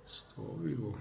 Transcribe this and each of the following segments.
Estou ao vivo.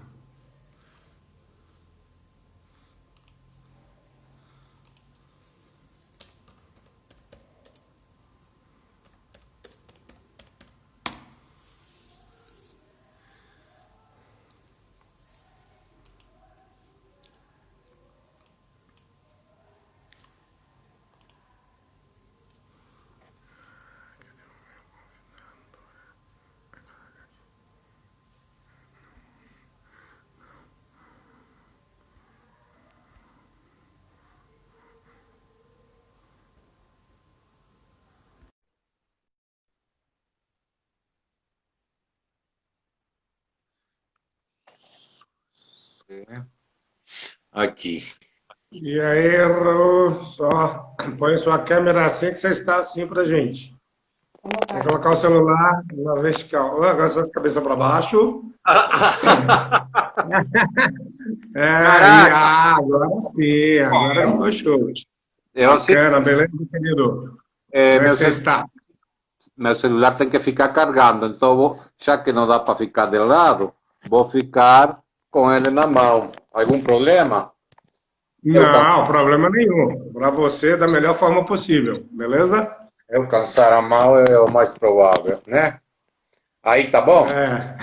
Aqui. E aí, Rô, só põe sua câmera assim que você está assim pra gente. Tem que colocar o celular na vertical. Agora só a cabeça para baixo. Caraca, Agora sim, agora ficou show. eu assim, Bacana, beleza, querido? é, Como é que meu, você está? meu celular tem que ficar carregando, então já que não dá para ficar de lado, vou ficar com ele na mão. Algum problema? Eu, can- Não, problema nenhum. Para você, da melhor forma possível, beleza? eu cansar a mão é o mais provável, né? Aí tá bom? É.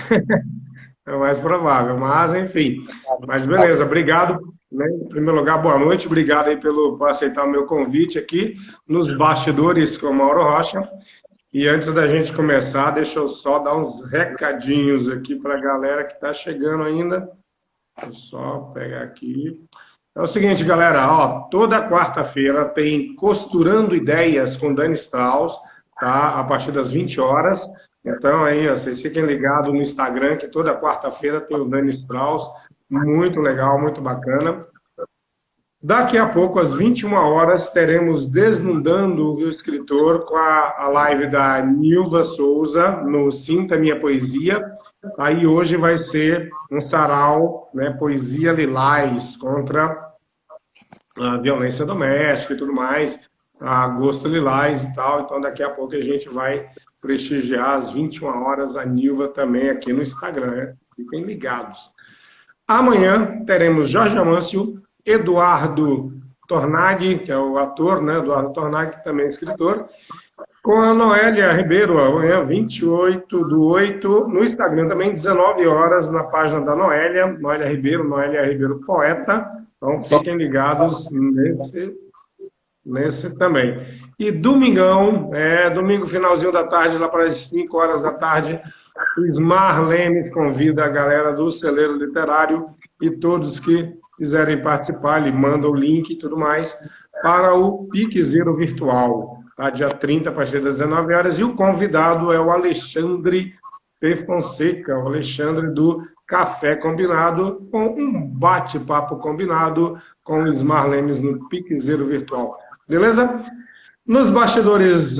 É o mais provável, mas enfim. Mas Tá. beleza, obrigado, né? Em primeiro lugar, boa noite, obrigado aí por aceitar o meu convite aqui nos bastidores com o Mauro Rocha. E antes da gente começar, deixa eu só dar uns recadinhos aqui para a galera que está chegando ainda. Deixa eu só pegar aqui. É o seguinte, galera, ó, toda quarta-feira tem Costurando Ideias com Dani Strauss, tá? A partir das 20 horas. Então, aí, ó, vocês fiquem ligados no Instagram, que toda quarta-feira tem o Dani Strauss. Muito legal, muito bacana. Daqui a pouco, às 21 horas, teremos Desnudando o Escritor com a live da Nilva Souza no Sinta Minha Poesia. Aí hoje vai ser um sarau, né, Poesia Lilás contra a violência doméstica e tudo mais, a Agosto Lilás e tal. Então, daqui a pouco a gente vai prestigiar às 21 horas a Nilva também aqui no Instagram, né? Fiquem ligados. Amanhã teremos Jorge Amâncio, Eduardo Tornag, que é o ator, né? Eduardo Tornag, que também é escritor, com a Noélia Ribeiro, amanhã, 28/8, no Instagram também, 19 horas, na página da Noélia, Noélia Ribeiro Poeta. Então, fiquem ligados nesse também. E domingão, domingo, finalzinho da tarde, lá para as 5 horas da tarde, o Ismar Lemes convida a galera do Celeiro Literário e todos que quiserem participar, ele manda o link e tudo mais, para o Piquezeiro Virtual, tá? Dia 30, a partir das 19 horas, e o convidado é o Alexandre P. Fonseca, o Alexandre do Café Combinado, com um bate-papo combinado com o Ismar Lemes no Piquezeiro Virtual. Beleza? Nos bastidores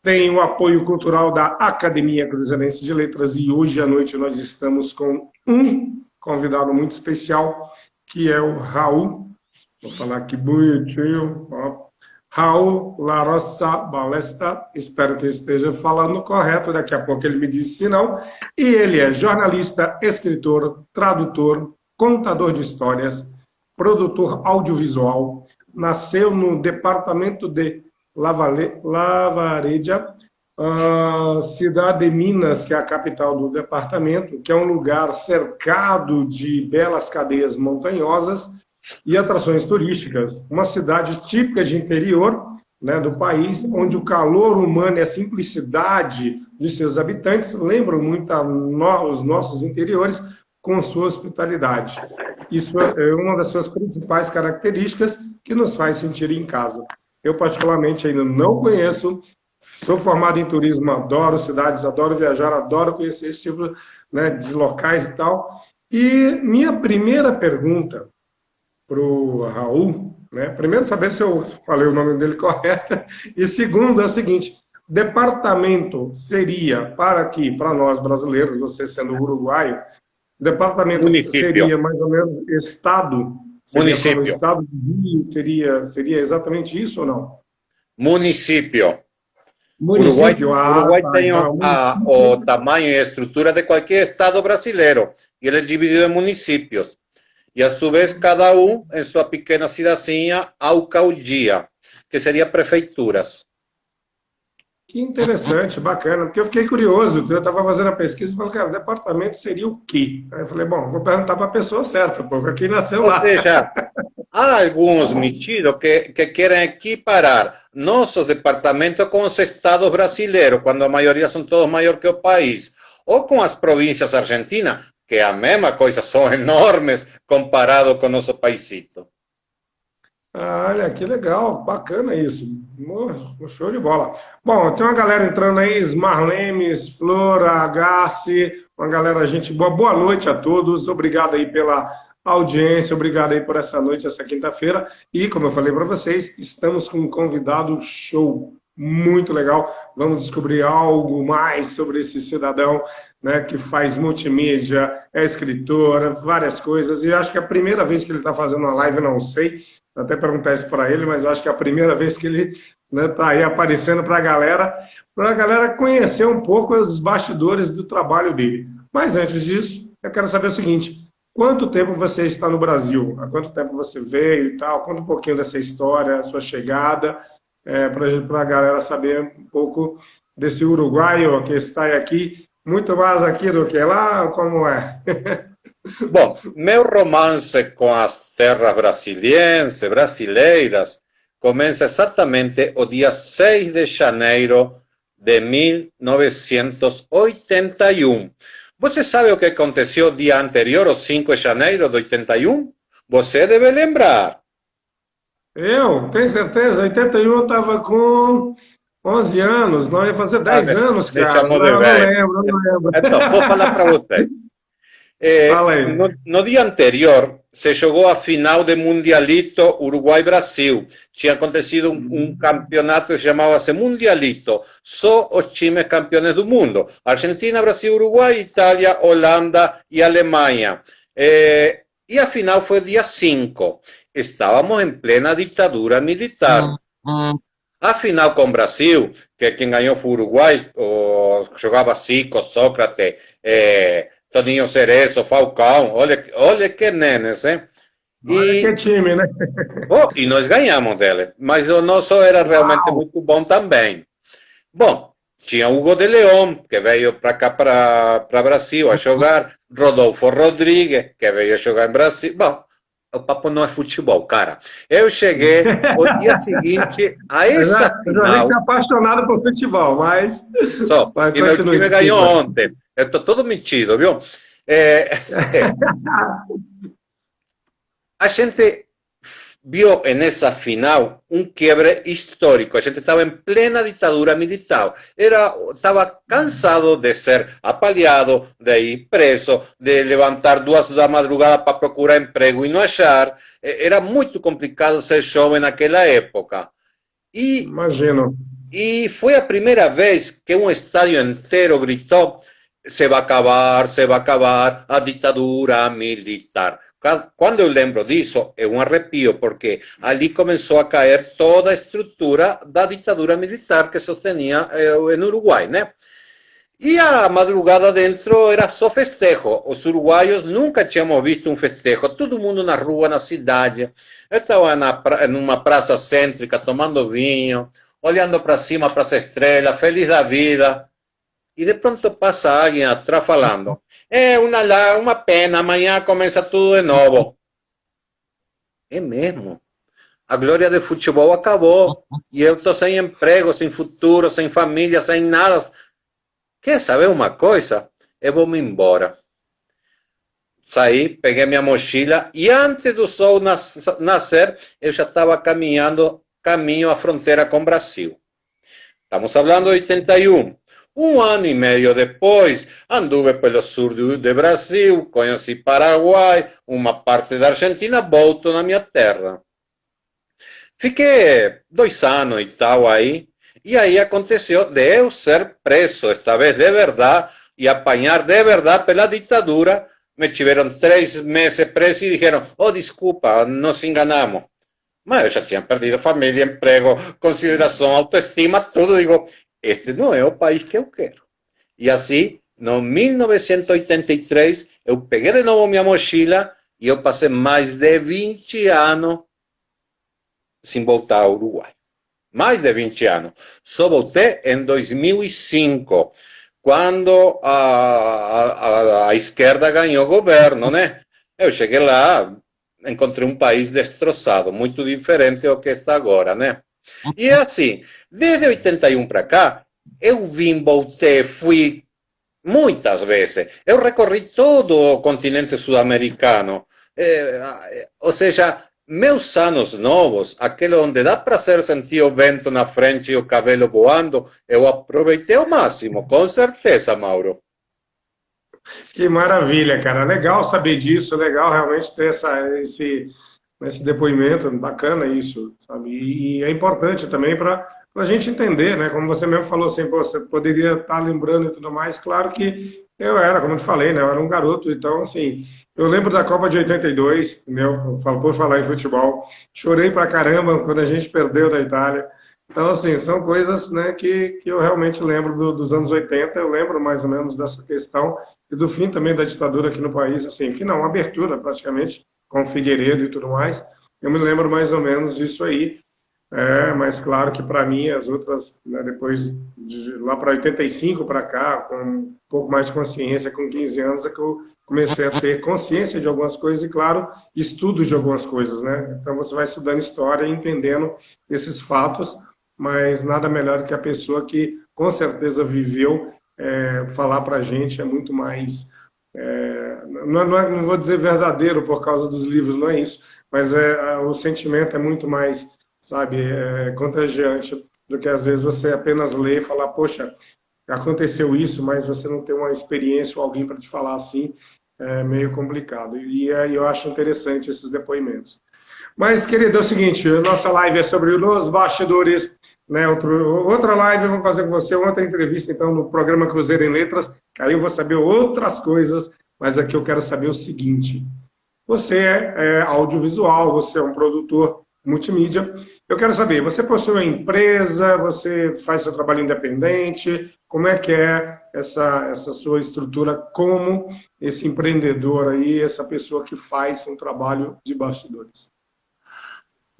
tem o apoio cultural da Academia Cruzeirense de Letras e hoje à noite nós estamos com um convidado muito especial, que é o Raul. Vou falar aqui bonitinho. Ó. Raul Larossa Balesta, espero que eu esteja falando correto, daqui a pouco ele me diz se não. E ele é jornalista, escritor, tradutor, contador de histórias, produtor audiovisual, nasceu no departamento de Lavareja, cidade de Minas, que é a capital do departamento, que é um lugar cercado de belas cadeias montanhosas e atrações turísticas. Uma cidade típica de interior, né, do país, onde o calor humano e a simplicidade de seus habitantes lembram muito os nossos interiores com sua hospitalidade. Isso é uma das suas principais características que nos faz sentir em casa. Eu, particularmente, ainda não conheço, sou formado em turismo, adoro cidades, adoro viajar, adoro conhecer esse tipo, né, de locais e tal. E minha primeira pergunta para o Raul, né, primeiro, saber se eu falei o nome dele correto, e segundo, é o seguinte: departamento seria, para aqui, para nós brasileiros, você sendo uruguaio, departamento Município. seria mais ou menos estado, seria para o Município. estado do Rio, seria exatamente isso ou não? Município. Uruguay, Município, Uruguay tá, tem então, o tamanho e a estrutura de qualquer estado brasileiro, e ele é dividido em municípios. E, a sua vez, cada um em sua pequena cidadezinha, alcaldia, que seria prefeituras. que interessante, bacana, porque eu fiquei curioso, eu estava fazendo a pesquisa e falei, cara, departamento seria o quê? Aí eu falei, bom, vou perguntar para a pessoa certa, porque quem nasceu Ou lá. seja, há alguns metidos que querem equiparar nossos departamentos com os estados brasileiros, quando a maioria são todos maior que o país, ou com as províncias argentinas, que é a mesma coisa, são enormes comparado com o nosso paísito. Ah, olha, que legal, bacana isso. Show de bola. Bom, tem uma galera entrando aí, Marlemes, Flora, Agassi, uma galera, gente boa. Boa noite a todos, obrigado aí pela audiência, obrigado aí por essa noite, essa quinta-feira. E, como eu falei para vocês, estamos com um convidado show, muito legal. Vamos descobrir algo mais sobre esse cidadão, né, que faz multimídia, é escritor, várias coisas. E acho que é a primeira vez que ele está fazendo uma live, não sei. Até perguntar isso para ele, mas acho que é a primeira vez que ele está aí aparecendo para a galera conhecer um pouco os bastidores do trabalho dele. Mas antes disso, eu quero saber o seguinte: quanto tempo você está no Brasil? Há quanto tempo você veio e tal? Conta um pouquinho dessa história, a sua chegada, para a galera saber um pouco desse uruguaio que está aqui, muito mais aqui do que lá, como é? Bom, meu romance com as terras brasileiras, começa exatamente o dia 6 de janeiro de 1981. Você sabe o que aconteceu o dia anterior, o 5 de janeiro de 81? Você deve lembrar. Eu, tenho certeza, 81 eu estava com 11 anos, não ia fazer 10 anos, Me cara. chamou Não, de não velho. lembro, não lembro. Então, vou falar para você. Fala aí. No dia anterior, se jogou a final de Mundialito Uruguai-Brasil. Tinha acontecido um campeonato que chamava-se Mundialito. Só os times campeões do mundo. Argentina, Brasil, Uruguai, Itália, Holanda e Alemanha. E a final foi dia 5. Estávamos em plena ditadura militar. A final com o Brasil, que quem ganhou foi o Uruguai, jogava Zico, Sócrates, Toninho Cerezo, Falcão, olha que nenes, hein? Olha que time, né? E nós ganhamos dele, mas o nosso era realmente muito bom também. Bom, tinha Hugo de León, que veio para cá, para Brasil, a jogar, Rodolfo Rodrigues, que veio a jogar em Brasil. Bom, o papo não é futebol, cara. Eu cheguei o dia seguinte a essa Eu já vi que final. você é apaixonado por futebol, mas. Só, Vai, e meu continue, time ganhou desculpa. ontem. Eu estou todo metido, viu? A gente viu nessa final um quiebre histórico. A gente estava em plena ditadura militar. Estava cansado de ser apaleado, de ir preso, de levantar 2 da madrugada para procurar emprego e não achar. Era muito complicado ser jovem naquela época. Imagino. E foi a primeira vez que um estádio inteiro gritou: se vai acabar a ditadura militar. Quando eu lembro disso, é um arrepio, porque ali começou a cair toda a estrutura da ditadura militar que sostenía no Uruguai, né? E a madrugada dentro era só festejo. Os uruguaios nunca tínhamos visto um festejo. Todo mundo na rua, na cidade. Eu estava numa praça cêntrica, tomando vinho, olhando para cima, para as estrelas, feliz da vida. E de pronto passa alguém atrás falando: é uma pena, amanhã começa tudo de novo. É mesmo. A glória do futebol acabou. E eu estou sem emprego, sem futuro, sem família, sem nada. Quer saber uma coisa? Eu vou me embora. Saí, peguei minha mochila e antes do sol nascer, eu já estava caminho à fronteira com o Brasil. Estamos falando de 81. Um ano e meio depois, anduve pelo sul do Brasil, conheci Paraguai, uma parte da Argentina, volto na minha terra. Fiquei 2 anos e tal aí, e aí aconteceu de eu ser preso, esta vez de verdade, e apanhar de verdade pela ditadura. Me tiveram 3 meses preso e dijeron: oh, desculpa, nos enganamos. Mas eu já tinha perdido família, emprego, consideração, autoestima, tudo. Digo, este não é o país que eu quero. E assim, no 1983, eu peguei de novo minha mochila e eu passei mais de 20 anos sem voltar ao Uruguai. Mais de 20 anos. Só voltei em 2005, quando a esquerda ganhou o governo, né? Eu cheguei lá, encontrei um país destroçado, muito diferente do que está agora, né? E assim, desde 81 para cá, eu vim, voltei, fui muitas vezes. Eu recorri todo o continente sul-americano. Ou seja, meus anos novos, aquele onde dá prazer sentir o vento na frente e o cabelo voando, eu aproveitei ao máximo, com certeza, Mauro. Que maravilha, cara. Legal saber disso, legal realmente ter esse depoimento, bacana isso, sabe? E é importante também para a gente entender, né? Como você mesmo falou assim, pô, você poderia estar lembrando e tudo mais. Claro que eu era, como eu te falei, né? Eu era um garoto, então, assim, eu lembro da Copa de 82, entendeu? Por falar em futebol, chorei pra caramba quando a gente perdeu da Itália. Então, assim, são coisas, né, que eu realmente lembro dos anos 80, eu lembro mais ou menos dessa questão e do fim também da ditadura aqui no país, assim, fim não, uma abertura praticamente, com o Figueiredo e tudo mais. Eu me lembro mais ou menos disso aí. Mas claro que para mim as outras, né, depois de lá para 85 para cá, com um pouco mais de consciência, com 15 anos, é que eu comecei a ter consciência de algumas coisas e, claro, estudos de algumas coisas, né? Então você vai estudando história e entendendo esses fatos, mas nada melhor que a pessoa que com certeza viveu falar para a gente é muito mais. Não vou dizer verdadeiro por causa dos livros, não é isso, mas o sentimento é muito mais, sabe, contagiante do que às vezes você apenas lê e falar, poxa, aconteceu isso, mas você não tem uma experiência ou alguém para te falar assim, é meio complicado. E eu acho interessante esses depoimentos. Mas, querido, é o seguinte, a nossa live é sobre os bastidores, né? Outra live eu vou fazer com você, outra entrevista, então, no programa Cruzeiro em Letras, que aí eu vou saber outras coisas, mas aqui eu quero saber o seguinte, você é audiovisual, você é um produtor multimídia, eu quero saber, você possui uma empresa, você faz seu trabalho independente, como é que é essa sua estrutura como esse empreendedor aí, essa pessoa que faz um trabalho de bastidores?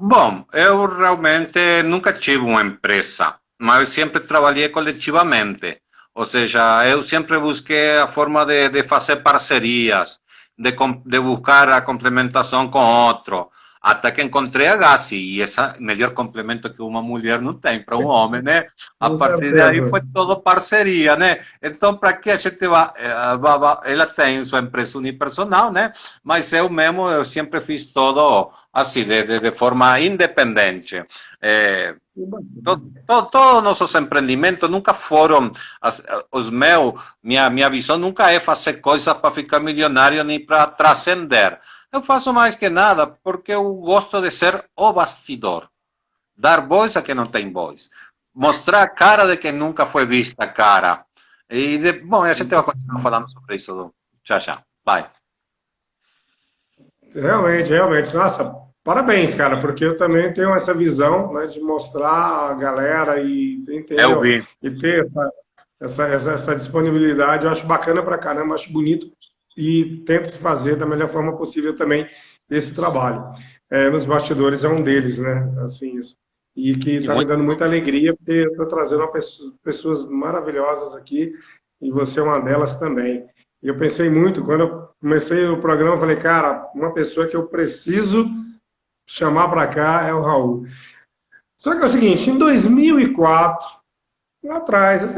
Bom, eu realmente nunca tive uma empresa, mas eu sempre trabalhei coletivamente. Ou seja, eu sempre busquei a forma de fazer parcerias, de buscar a complementação com outro, até que encontrei a Gassi, e esse é o melhor complemento que uma mulher não tem para um homem, né? A Com partir daí certeza. foi toda parceria, né? Então, para que a gente vai... Ela tem sua empresa unipersonal, né? Mas eu mesmo, eu sempre fiz todo assim, de forma independente. Todos nossos empreendimentos nunca foram os meus, minha visão nunca é fazer coisas para ficar milionário nem para transcender. Eu faço mais que nada porque eu gosto de ser o bastidor, dar voz a quem não tem voz, mostrar a cara de quem nunca foi vista a cara. Bom, a gente vai continuar falando sobre isso já já. Vai. Realmente. Nossa, parabéns, cara, porque eu também tenho essa visão, né, de mostrar a galera e, Eu entendeu? vi. E ter essa disponibilidade, eu acho bacana pra caramba, acho bonito e tento fazer da melhor forma possível também esse trabalho. Nos bastidores é um deles, né? Assim, isso. E que E está me muito, dando muita alegria, porque eu estou trazendo pessoas maravilhosas aqui e você é uma delas também. E eu pensei muito, quando eu comecei o programa, eu falei, cara, uma pessoa que eu preciso chamar para cá é o Raul. Só que é o seguinte, em 2004, lá atrás,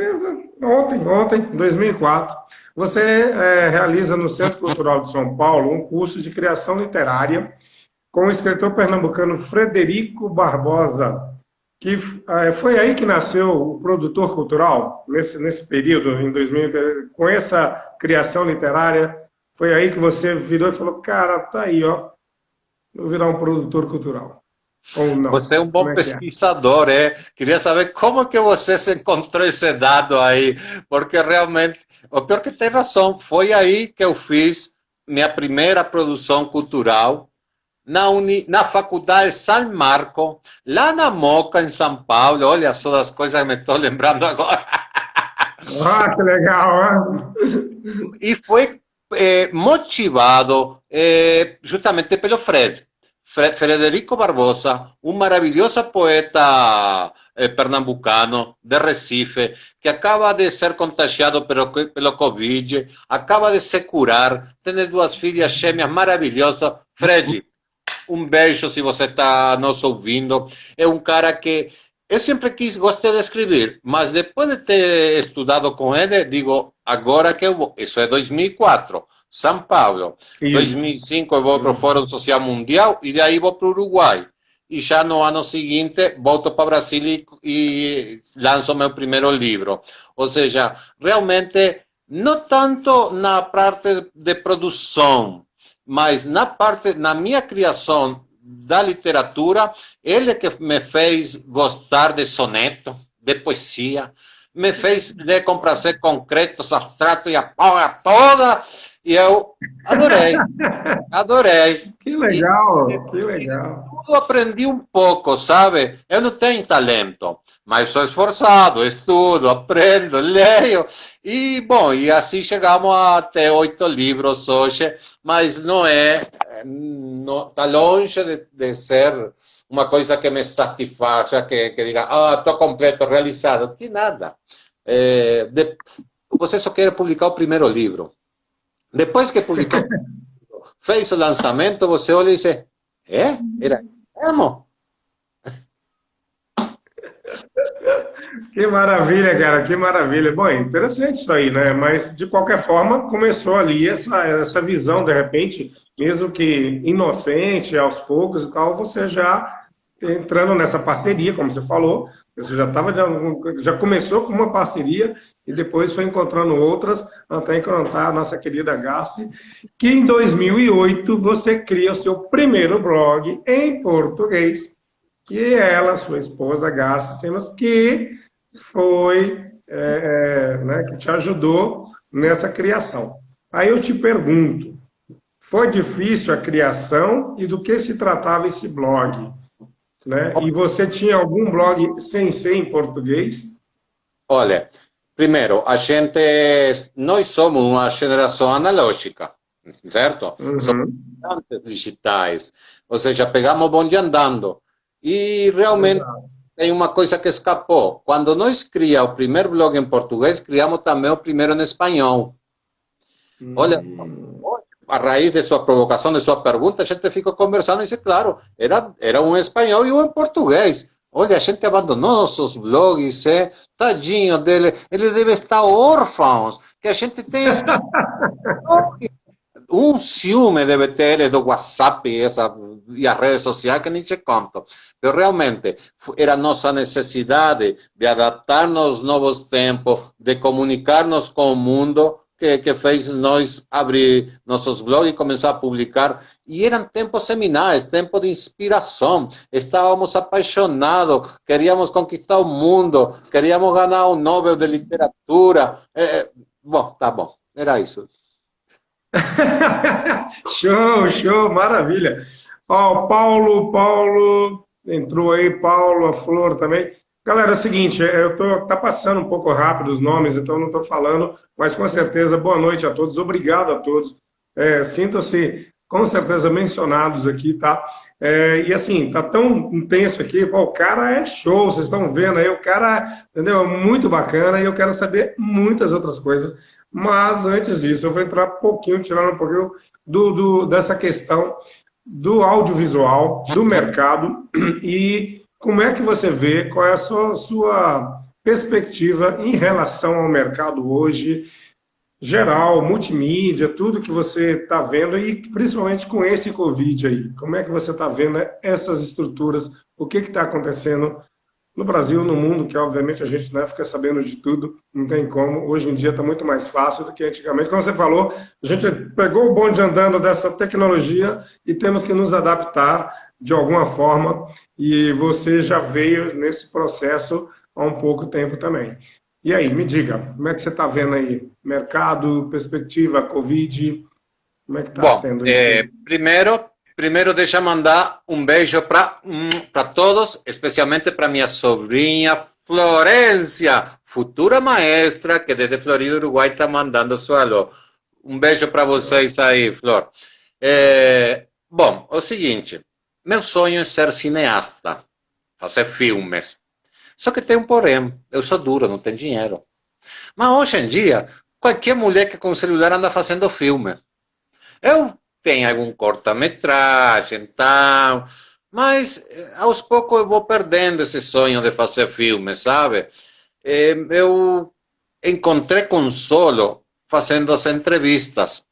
ontem, 2004, você realiza no Centro Cultural de São Paulo um curso de criação literária com o escritor pernambucano Frederico Barbosa, que foi aí que nasceu o produtor cultural, nesse período, em 2000, com essa criação literária, foi aí que você virou e falou, cara, tá aí, ó, vou virar um produtor cultural. Ou não? você é um Como bom é que é? pesquisador, é? Queria saber como que você se encontrou esse dado aí, porque realmente, o pior que tem razão, foi aí que eu fiz minha primeira produção cultural, na Faculdade San Marco, lá na Moca, em São Paulo. Olha só as coisas que me estou lembrando agora. Ah, que legal, E foi motivado justamente pelo Frederico Barbosa, um maravilhoso poeta pernambucano de Recife, que acaba de ser contagiado pelo Covid, acaba de se curar, tem duas filhas gêmeas maravilhosas. Fred, um beijo se você está nos ouvindo. É um cara que eu sempre gostei de escrever, mas depois de ter estudado com ele, digo, agora que eu vou. Isso é 2004, São Paulo. Em 2005 eu vou para o Fórum Social Mundial e daí vou para o Uruguai. E já no ano seguinte volto para o Brasil e lanço meu primeiro livro. Ou seja, realmente, não tanto na parte de produção, mas na minha criação da literatura, ele que me fez gostar de soneto, de poesia, me fez ler com prazer concretos, abstratos e a porra toda, e eu adorei. Que legal, que legal. Eu aprendi um pouco, sabe? Eu não tenho talento, mas sou esforçado, estudo, aprendo, leio. E, bom, e assim chegamos até 8 livros hoje, mas não está longe de ser uma coisa que me satisfaça, que diga, estou completo, realizado. Que nada. Você só quer publicar o primeiro livro. Depois que publicou, fez o lançamento, você olha e diz, era mesmo? Que maravilha, cara, que maravilha. Bom, é interessante isso aí, né? Mas, de qualquer forma, começou ali essa visão, de repente, mesmo que inocente, aos poucos e tal, você já entrando nessa parceria, como você falou, você já começou com uma parceria e depois foi encontrando outras, até encontrar a nossa querida Garci, que em 2008 você cria o seu primeiro blog em português, que ela, sua esposa, Garcia Simas, que foi, né, que te ajudou nessa criação. Aí eu te pergunto, foi difícil a criação e do que se tratava esse blog? Né? E você tinha algum blog sem ser em português? Olha, primeiro, nós somos uma geração analógica, certo? Somos digitais, ou seja, pegamos o bonde andando. E realmente tem uma coisa que escapou. Quando nós criamos o primeiro blog em português, criamos também o primeiro em espanhol. Olha, a raiz de sua provocação, de sua pergunta, a gente ficou conversando e disse, claro, era um em espanhol e um em português. Olha, a gente abandonou nossos blogs, tadinho dele, ele deve estar órfão, que a gente tem esse... Um ciúme deve ter ele do WhatsApp e as redes sociais que nem te conto. Mas realmente era nossa necessidade de adaptar-nos aos novos tempos, de comunicar-nos com o mundo, que fez nós abrir nossos blogs e começar a publicar. E eram tempos seminais, tempos de inspiração. Estávamos apaixonados, queríamos conquistar o mundo, queríamos ganhar um Nobel de Literatura. Bom, tá bom, era isso. Show, maravilha. Ó, Paulo entrou aí, Paulo, a Flor também. Galera, é o seguinte, tá passando um pouco rápido os nomes, então não estou falando, mas com certeza, boa noite a todos, obrigado a todos. Sintam-se com certeza mencionados aqui, tá? E assim, tá tão intenso aqui, o cara é show, vocês estão vendo aí, o cara, entendeu? É muito bacana e eu quero saber muitas outras coisas. Mas antes disso, eu vou entrar tirar um pouquinho dessa questão do audiovisual, do mercado e como é que você vê, qual é a sua perspectiva em relação ao mercado hoje, geral, multimídia, tudo que você está vendo e principalmente com esse Covid aí. Como é que você está vendo essas estruturas, o que está acontecendo no Brasil, no mundo, que obviamente a gente não fica sabendo de tudo, não tem como. Hoje em dia está muito mais fácil do que antigamente. Como você falou, a gente pegou o bonde andando dessa tecnologia e temos que nos adaptar de alguma forma. E você já veio nesse processo há um pouco tempo também. E aí, me diga, como é que você está vendo aí? Mercado, perspectiva, Covid, como é que está sendo isso? Primeiro, Primeiro, deixa mandar um beijo para todos, especialmente para minha sobrinha Florência, futura maestra, que desde Florida, Uruguai, está mandando seu alô. Um beijo para vocês aí, Flor. Bom, o seguinte, meu sonho é ser cineasta, fazer filmes. Só que tem um porém, eu sou duro, não tenho dinheiro. Mas hoje em dia, qualquer mulher que com celular anda fazendo filme. Eu tenho algum cortometragem, tal, mas aos poucos eu vou perdendo esse sonho de fazer filme, sabe? Eu encontrei consolo fazendo as entrevistas.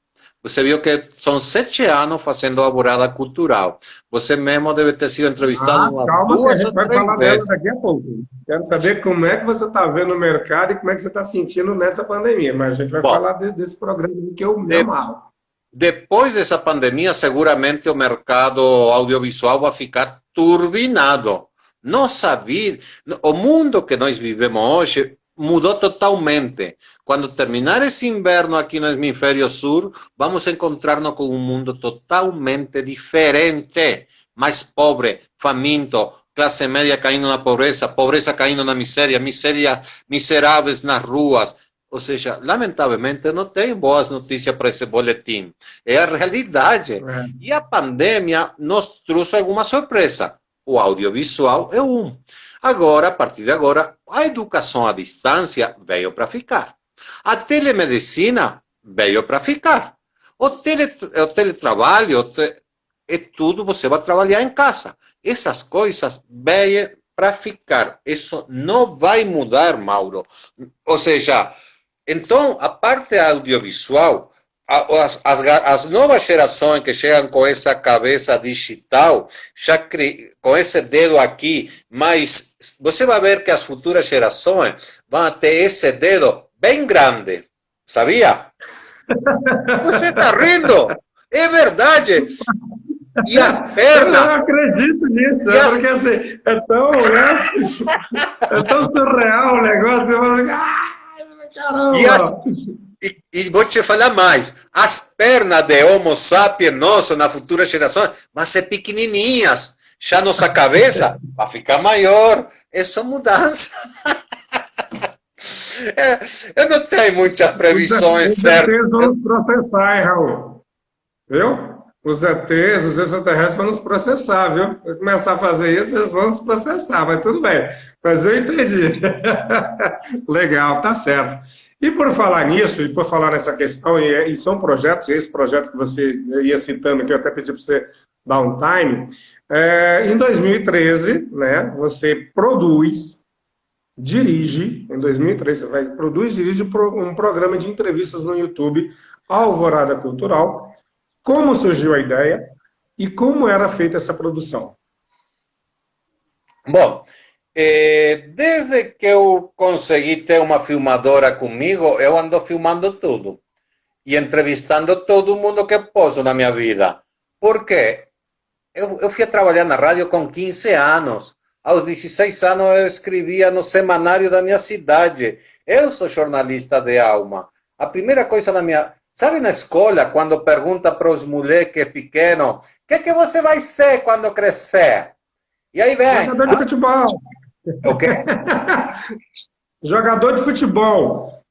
Você viu que são 7 anos fazendo alvorada cultural. Você mesmo deve ter sido entrevistado umas calma, que a 2 gente ou vai 3 falar dela vezes. daqui a pouco. Quero saber como é que você está vendo o mercado e como é que você está sentindo nessa pandemia. Mas a gente vai Bom, falar desse programa que eu me amarro. depois dessa pandemia, seguramente o mercado audiovisual vai ficar turbinado. Nossa vida, o mundo que nós vivemos hoje mudou totalmente. Quando terminar esse inverno aqui no hemisfério sul, vamos encontrar-nos com um mundo totalmente diferente. Mais pobre, faminto, classe média caindo na pobreza, pobreza caindo na miséria, miséria, miseráveis nas ruas. Ou seja, lamentavelmente, eu não tenho boas notícias para esse boletim. É a realidade. E a pandemia nos trouxe alguma surpresa. O audiovisual é um. Agora, a partir de agora, a educação à distância veio para ficar. A telemedicina veio para ficar. O teletrabalho, é tudo, você vai trabalhar em casa. Essas coisas veio para ficar. Isso não vai mudar, Mauro. Ou seja, então, a parte audiovisual, as novas gerações que chegam com essa cabeça digital, já com esse dedo aqui, mas você vai ver que as futuras gerações vão ter esse dedo bem grande. Sabia? Você está rindo? É verdade. E as pernas. Eu não acredito nisso, porque assim, é tão, né? É tão surreal o negócio. Você fala assim, caramba! E vou te falar mais, as pernas de Homo sapiens nosso na futura geração vão ser pequenininhas, já nossa cabeça vai ficar maior, essa mudança. Eu não tenho muitas previsões certas. Os ETs vão nos processar, hein, Raul? Viu? Os ETs, os extraterrestres vão nos processar, viu? Se começar a fazer isso, eles vão nos processar, mas tudo bem. Mas eu entendi. Legal, tá certo. E por falar nisso, e por falar nessa questão, e são projetos, e esse projeto que você ia citando, que eu até pedi para você dar um time, em 2013, né, você dirige, em 2013, você dirige um programa de entrevistas no YouTube, Alvorada Cultural. Como surgiu a ideia e como era feita essa produção? Bom, desde que eu consegui ter uma filmadora comigo, eu ando filmando tudo e entrevistando todo mundo que posso na minha vida. Por quê? Eu fui trabalhar na rádio com 15 anos. Aos 16 anos eu escrevia no semanário da minha cidade. Eu sou jornalista de alma. A primeira coisa na minha... Sabe na escola, quando pergunta para os moleques pequenos, o que você vai ser quando crescer? E aí vem... Jogador de futebol. O quê? Jogador de futebol.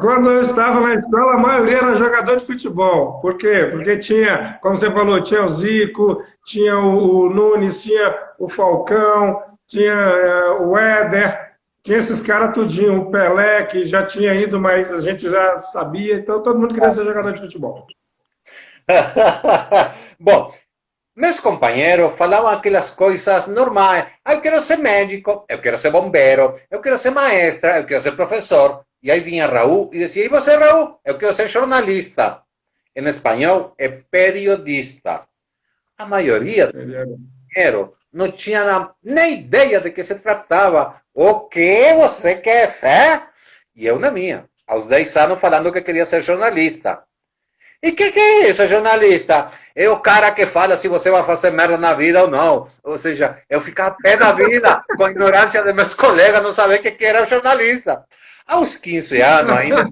Quando eu estava na escola, a maioria era jogador de futebol. Por quê? Porque tinha, como você falou, tinha o Zico, tinha o Nunes, tinha o Falcão, tinha o Éder, tinha esses caras tudinho, o Pelé, que já tinha ido, mas a gente já sabia, então todo mundo queria ser jogador de futebol. Bom, meus companheiros falavam aquelas coisas normais. Eu quero ser médico, eu quero ser bombeiro, eu quero ser maestra, eu quero ser professor. E aí vinha Raul e dizia, e você, Raul? Eu quero ser jornalista. Em espanhol, é periodista. A maioria do dinheiro não tinha nem ideia de que se tratava. O que você quer ser? E eu na minha, aos 10 anos falando que queria ser jornalista. E que é isso, jornalista? É o cara que fala se você vai fazer merda na vida ou não. Ou seja, eu ficar a pé da vida com a ignorância de meus colegas, não saber que era jornalista. Aos 15 anos ainda,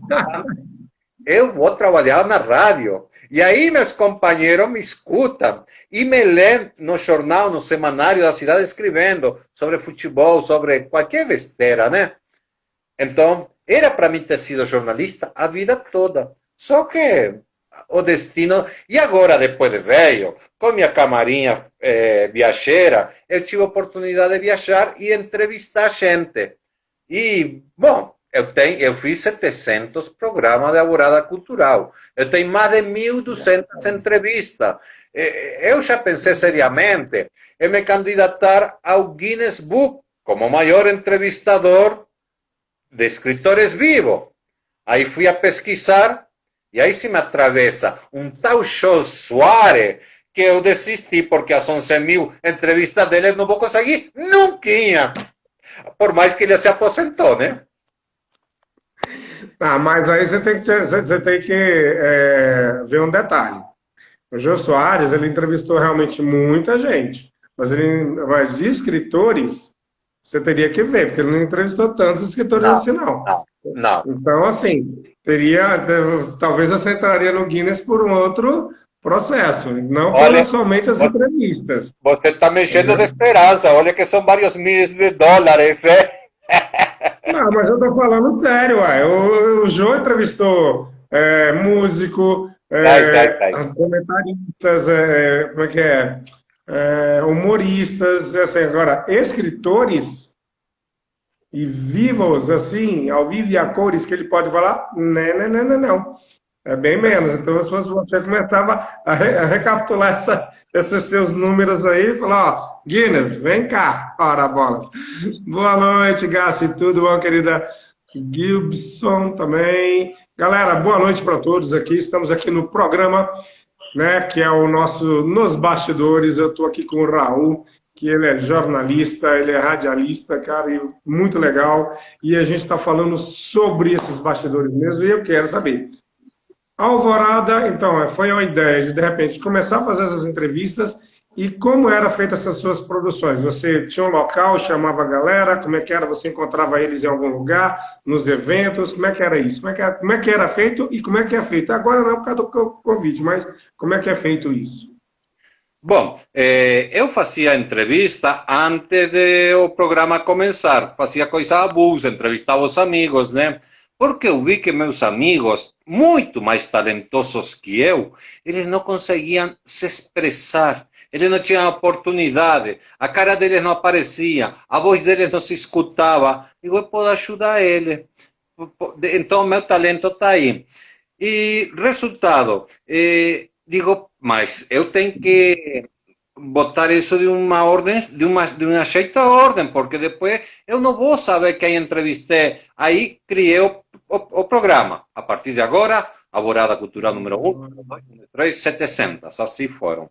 eu vou trabalhar na rádio. E aí meus companheiros me escutam e me leem no jornal, no semanário da cidade, escrevendo sobre futebol, sobre qualquer besteira, né? Então, era para mim ter sido jornalista a vida toda. Só que o destino... E agora, depois de velho, com minha camarinha viajeira, eu tive a oportunidade de viajar e entrevistar gente. E, bom, eu fiz 700 programas de Alvorada Cultural. Eu tenho mais de 1.200 entrevistas. Eu já pensei seriamente em me candidatar ao Guinness Book como maior entrevistador de escritores vivos. Aí fui a pesquisar e aí se me atravessa um tal Jô Soares que eu desisti porque as 11.000 entrevistas dele não vou conseguir nunca. Por mais que ele se aposentou, né? Ah, mas aí você tem que ver um detalhe. O Jô Soares, ele entrevistou realmente muita gente, mas de escritores, você teria que ver, porque ele não entrevistou tantos escritores Não, assim, não. não, não. Então, assim, talvez você entraria no Guinness por um outro processo, não Olha, somente as entrevistas. você está me enchendo de Entendeu? esperança. Olha que são vários milhões de dólares, é? Não, mas eu tô falando sério, uai. O Jô entrevistou músico, Sai, sai, sai. comentaristas, como é que é? Humoristas, assim, agora, escritores e vivos, assim, ao vivo e a cores que ele pode falar, não, não, não, não. É bem menos. Então, se fosse você, começava a recapitular esses seus números aí e falar, ó, Guinness, vem cá, ora bolas. Boa noite, Gassi, tudo bom, querida Gibson também. Galera, boa noite para todos aqui. Estamos aqui no programa, né, que é o nosso Nos Bastidores. Eu estou aqui com o Raul, que ele é jornalista, ele é radialista, cara, e muito legal. E a gente está falando sobre esses bastidores mesmo, e eu quero saber. Alvorada, então, foi a ideia de repente, começar a fazer essas entrevistas e como era feita essas suas produções? Você tinha um local, chamava a galera, como é que era? Você encontrava eles em algum lugar, nos eventos, como é que era isso? Como é que era feito e como é que é feito? Agora não é por causa do Covid, mas como é que é feito isso? Bom, eu fazia entrevista antes de o programa começar. Fazia coisa avulsa, entrevistava os amigos, né? Porque eu vi que meus amigos, muito mais talentosos que eu, eles não conseguiam se expressar. Eles não tinham oportunidade. A cara deles não aparecia. A voz deles não se escutava. Digo, eu posso ajudar ele. Então, meu talento está aí. E resultado, digo, mas eu tenho que botar isso de uma ordem, de uma certa ordem, porque depois eu não vou saber quem entrevistei. Aí criei o programa. A partir de agora, Alvorada Cultural número 1, número 2, número 3, 700. Assim foram.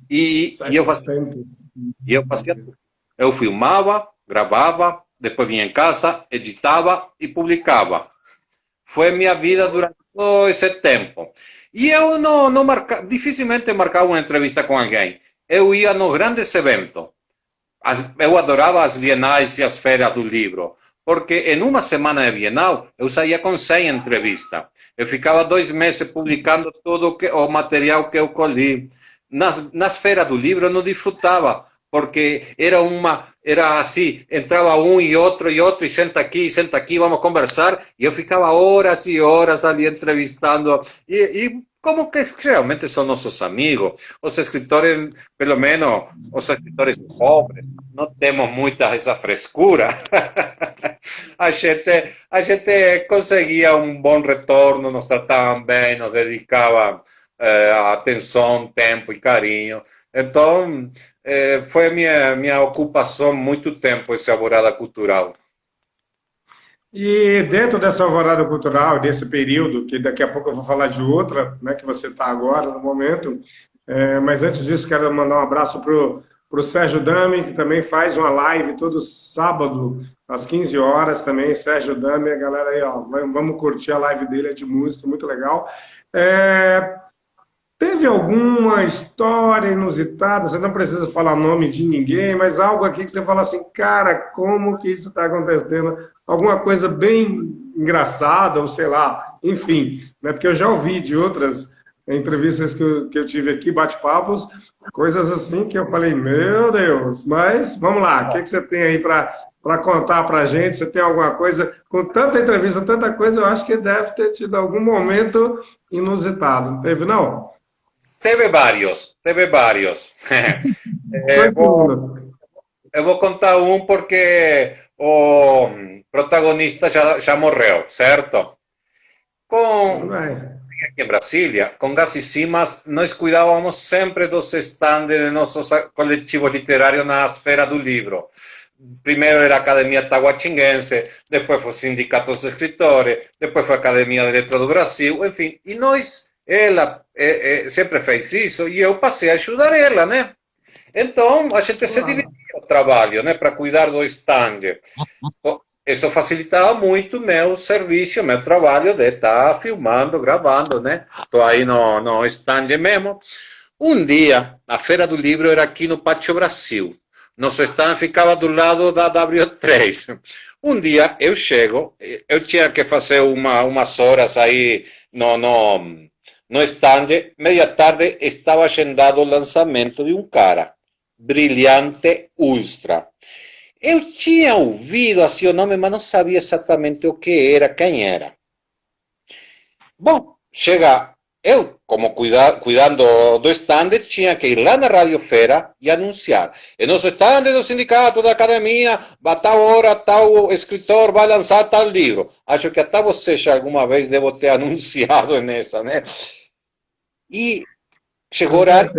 E eu fazia tudo. Eu filmava, gravava, depois vinha em casa, editava e publicava. Foi minha vida durante todo esse tempo. E eu dificilmente marcava uma entrevista com alguém. Eu ia nos grandes eventos. Eu adorava as bienais e as feiras do livro. Porque em uma semana de bienal, eu saía com 100 entrevistas. Eu ficava 2 meses publicando todo o material que eu colhi. Nas feiras do livro eu não desfrutava, porque era assim, entrava um e outro, e senta aqui, vamos conversar, e eu ficava horas e horas ali entrevistando, e como que realmente são nossos amigos, os escritores, pelo menos os escritores pobres, não temos muita essa frescura, a gente conseguia um bom retorno, nos tratavam bem, nos dedicavam atenção, tempo e carinho. Então, foi a minha ocupação muito tempo, esse Alvorada Cultural. E dentro dessa alvorada cultural, desse período, que daqui a pouco eu vou falar de outra, né, que você está agora, no momento, mas antes disso, quero mandar um abraço para o Sérgio Dami, que também faz uma live todo sábado, às 15 horas também. Sérgio Dami, a galera aí, ó, vamos curtir a live dele, é de música, muito legal. Teve alguma história inusitada? Você não precisa falar nome de ninguém, mas algo aqui que você fala assim, cara, como que isso está acontecendo? Alguma coisa bem engraçada, ou sei lá, enfim, né? Porque eu já ouvi de outras entrevistas que eu tive aqui, bate-papos, coisas assim que eu falei, meu Deus, mas vamos lá, o que você tem aí para contar para a gente? Você tem alguma coisa, com tanta entrevista, tanta coisa, eu acho que deve ter tido algum momento inusitado, não teve, não? Teve vários, teve vários. Continua. Eu vou contar um porque o protagonista já morreu, certo? Com, Vai. aqui em Brasília, com Gas e Simas, nós cuidávamos sempre dos estandes de nossos coletivos literários na Feira do Livro. Primeiro era a Academia Taguatinguense, depois foi o Sindicato dos Escritores, depois foi a Academia de Letras do Brasil, enfim. E nós, ela sempre fez isso e eu passei a ajudar ela, né? Então, a gente se dividia o trabalho, né, para cuidar do stand. Isso facilitava muito meu serviço, meu trabalho de estar filmando, gravando, né? Estou aí no stand mesmo. Um dia, a Feira do Livro era aqui no Pátio Brasil. Nosso stand ficava do lado da W3. Um dia eu chego, eu tinha que fazer umas horas aí no stand. Meia tarde estava agendado o lançamento de um cara, Brilhante Ultra. Eu tinha ouvido assim o nome, mas não sabia exatamente o que era, quem era. Bom, chega, eu, como cuidando do stand, tinha que ir lá na radiofeira e anunciar. E nosso stand do sindicato, da academia, a tal hora, tal escritor vai lançar tal livro. Acho que até você já alguma vez devo ter anunciado nessa, né? E chegou o horário.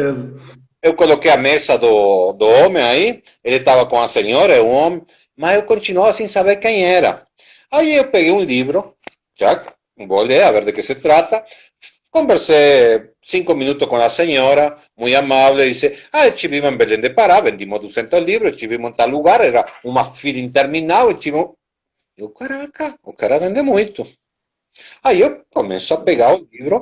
Eu coloquei a mesa do homem aí, ele estava com a senhora, um homem, mas eu continuava sem saber quem era. Aí eu peguei um livro, já vou ler, a ver de que se trata, conversei 5 minutos com a senhora, muito amável, disse, estivemos em Belém de Pará, vendimos 200 livros, estivemos em tal lugar, era uma fila interminável, eu, caraca, o cara vende muito. Aí eu começo a pegar o livro,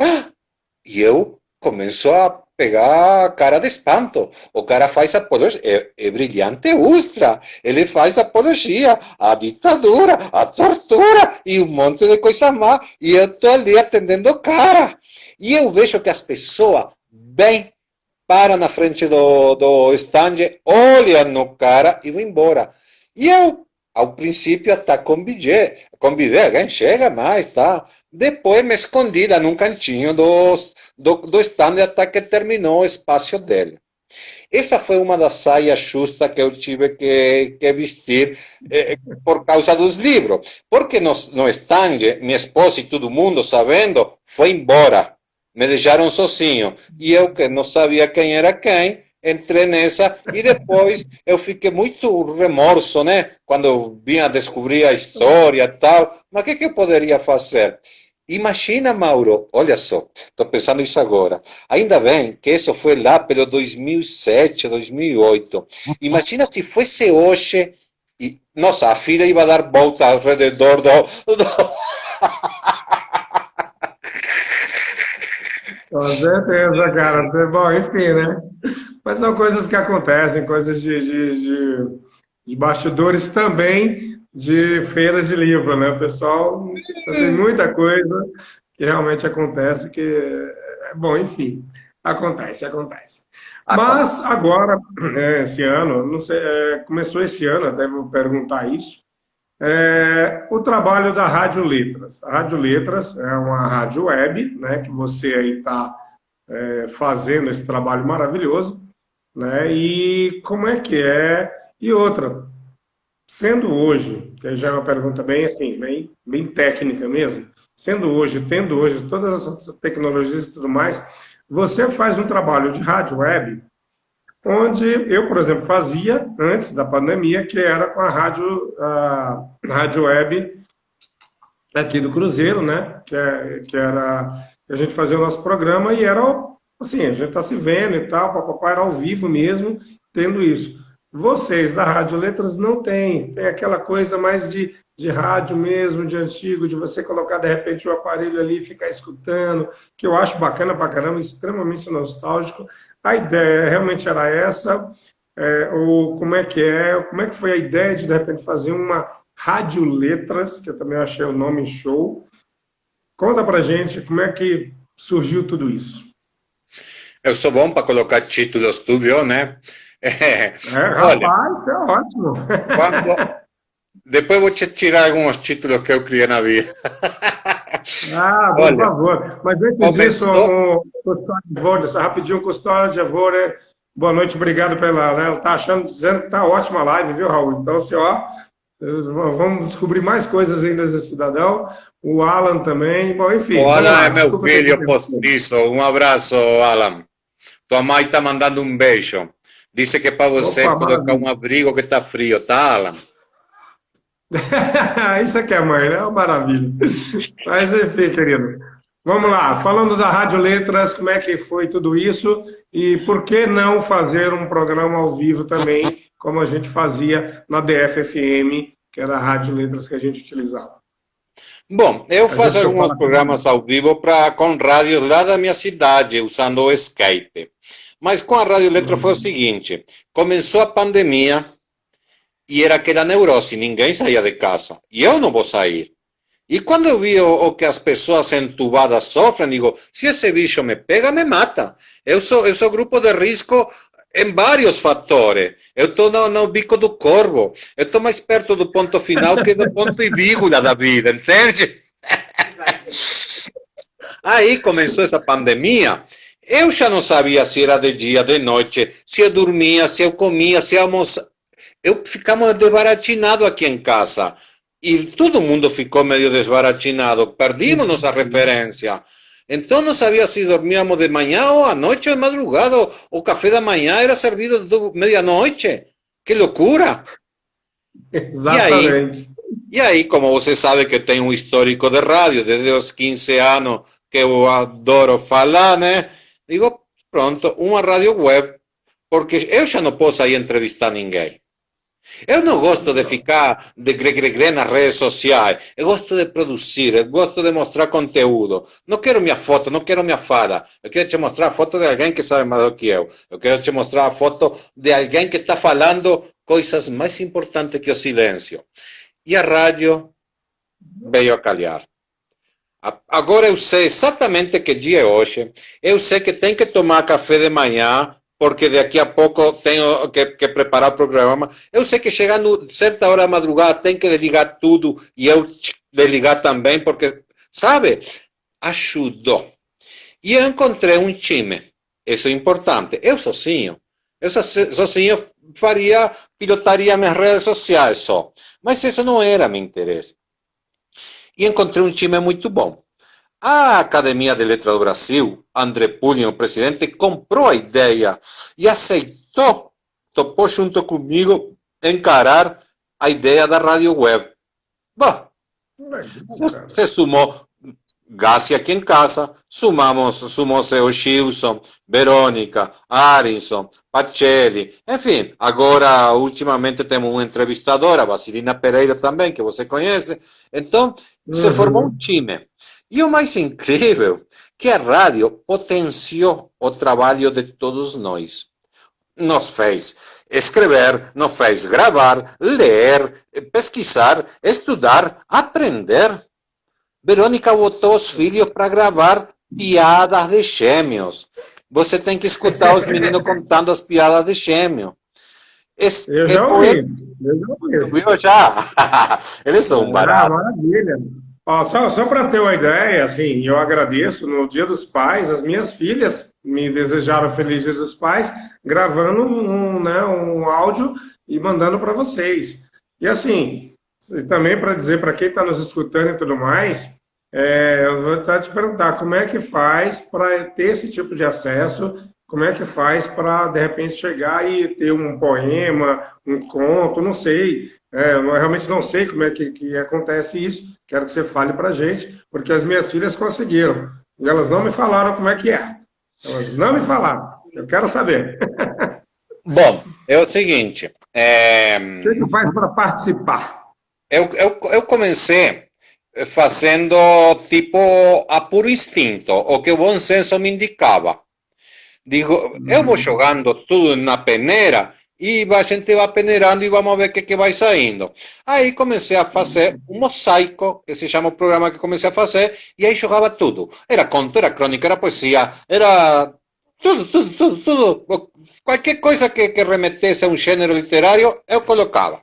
e eu começo a pegar a cara de espanto. O cara faz apologia, é Brilhante Ustra, ele faz apologia à ditadura, à tortura e um monte de coisa má. E eu estou ali atendendo o cara. E eu vejo que as pessoas vêm, param na frente do stand, olham no cara e vão embora. E eu, ao princípio, até convidei, alguém chega mais, tá? Depois me escondi num cantinho do stand até que terminou o espaço dele. Essa foi uma das saias justas que eu tive que vestir por causa dos livros. Porque no stand, minha esposa e todo mundo, sabendo, foi embora. Me deixaram sozinho. E eu, que não sabia quem era quem, entrei nessa e depois eu fiquei muito remorso, né? Quando eu vim a descobrir a história e tal. Mas o que eu poderia fazer? Imagina, Mauro, olha só, estou pensando isso agora. Ainda bem que isso foi lá pelo 2007, 2008. Imagina se fosse hoje, e, nossa, a filha ia dar volta ao redor do... Com certeza, cara. Bom, enfim, né? Mas são coisas que acontecem, coisas de bastidores também de feiras de livro, né? O pessoal tem muita coisa que realmente acontece que bom, enfim, acontece. Mas agora, esse ano, não sei, começou esse ano, até vou perguntar isso. O trabalho da Rádio Letras. A Rádio Letras é uma rádio web, né, que você aí está fazendo esse trabalho maravilhoso, né? E como é que é? E outra, sendo hoje, que já é uma pergunta bem assim, bem técnica mesmo, sendo hoje, tendo hoje todas essas tecnologias e tudo mais, você faz um trabalho de rádio web, onde eu, por exemplo, fazia antes da pandemia, que era com a rádio web aqui do Cruzeiro, né? Que era a gente fazia o nosso programa e era assim, a gente está se vendo e tal, papai era ao vivo mesmo, tendo isso. Vocês da Rádio Letras não tem aquela coisa mais de rádio mesmo, de antigo, de você colocar de repente o aparelho ali e ficar escutando, que eu acho bacana pra caramba, extremamente nostálgico. A ideia realmente era essa, ou como é que foi a ideia de repente fazer uma Rádio Letras, que eu também achei o nome show. Conta pra gente como é que surgiu tudo isso. Eu sou bom para colocar títulos, tu viu, né? Olha, Rapaz, é ótimo. quando... depois vou te tirar alguns títulos que eu criei na vida. Ah, por Olha, favor. Mas antes disso, começou... o Custódio de Vôlei, só rapidinho, Custódio de Vôlei, boa noite, obrigado pela. Né, ela está achando, dizendo que está ótima a live, viu, Raul? Então, assim, ó, vamos descobrir mais coisas ainda desse cidadão. O Alan também. Bom, enfim, O vamos Alan lá. é meu Desculpa ter filho interrompido. postiço. Um abraço, Alan. Tua mãe está mandando um beijo. Disse que é para você Opa, colocar um maravilha. abrigo que está frio, tá, Alan? Isso aqui é mãe, né? É uma maravilha. Mas, enfim, querido. Vamos lá. Falando da Rádio Letras, como é que foi tudo isso? E por que não fazer um programa ao vivo também, como a gente fazia na DF-FM, que era a Rádio Letras que a gente utilizava? Bom, eu A gente faço que eu alguns falo aqui. programas ao vivo com rádios lá da minha cidade, usando o Skype. Mas com a Rádio Letra foi o seguinte: começou a pandemia e era aquela neurose, ninguém saía de casa. E eu não vou sair. E quando eu vi o que as pessoas entubadas sofrem, digo, se esse bicho me pega, me mata. Eu sou grupo de risco em vários fatores. Eu estou no bico do corvo. Eu estou mais perto do ponto final que do ponto e vírgula da vida, entende? Aí começou essa pandemia. Eu já não sabia se era de dia, de noite, se eu dormia, se eu comia, se eu almoçava. Eu ficamos desbaratinados aqui em casa. E todo mundo ficou meio desbaratinado. Perdimos nossa referência. Então não sabia se dormíamos de manhã ou à noite ou de madrugada. O café da manhã era servido meia-noite. Que loucura! E aí, Exatamente. e aí, como você sabe que eu tenho um histórico de rádio, desde os 15 anos que eu adoro falar, né? Digo, pronto, uma rádio web, porque eu já não posso aí entrevistar ninguém. Eu não gosto de ficar de gregregre nas redes sociais. Eu gosto de produzir, eu gosto de mostrar conteúdo. Não quero minha foto, não quero minha fada. Eu quero te mostrar a foto de alguém que sabe mais do que eu. Eu quero te mostrar a foto de alguém que está falando coisas mais importantes que o silêncio. E a rádio veio a calhar. Agora eu sei exatamente que dia é hoje. Eu sei que tem que tomar café de manhã, porque daqui a pouco tenho que preparar o programa. Eu sei que chegando certa hora da madrugada tem que desligar tudo e eu desligar também, porque, sabe, ajudou. E eu encontrei um time. Isso é importante. Eu sozinho. Eu sozinho pilotaria minhas redes sociais só. Mas isso não era meu interesse. E encontrei um time muito bom. A Academia de Letras do Brasil, André Pulling, o presidente, comprou a ideia e aceitou, topou junto comigo encarar a ideia da rádio web. Bom, Legal, cara. se sumou Gassi aqui em casa, sumou-se o Gilson, Verônica, Arinson, Pacelli, enfim, agora ultimamente temos uma entrevistadora, Vasilina Pereira também, que você conhece, então se formou um Uhum. time. E o mais incrível, que a rádio potenciou o trabalho de todos nós. Nos fez escrever, nos fez gravar, ler, pesquisar, estudar, aprender. Verônica botou os filhos para gravar piadas de gêmeos. Você tem que escutar os meninos contando as piadas de gêmeo. Eu já ouvi. Eu já ouvi. Viu já? Eles são Ah, baratos. maravilha. Ó, só para ter uma ideia, assim, eu agradeço, no Dia dos Pais, as minhas filhas me desejaram Feliz Dia dos Pais, gravando né, um áudio e mandando para vocês. E assim, e também para dizer para quem está nos escutando e tudo mais, eu vou até te perguntar como é que faz para ter esse tipo de acesso, como é que faz para, de repente, chegar e ter um poema, um conto, não sei. Eu realmente não sei como é que acontece isso. Quero que você fale para a gente, porque as minhas filhas conseguiram. E elas não me falaram como é que é. Elas não me falaram. Eu quero saber. Bom, é o seguinte. O que faz para participar? Eu comecei fazendo tipo a puro instinto, o que o bom senso me indicava. Digo, eu vou jogando tudo na peneira e a gente vai peneirando e vamos ver o que vai saindo. Aí comecei a fazer um mosaico, que se chama o programa que comecei a fazer, e aí jogava tudo. Era conto, era crônica, era poesia, era tudo. Qualquer coisa que remetesse a um gênero literário, eu colocava.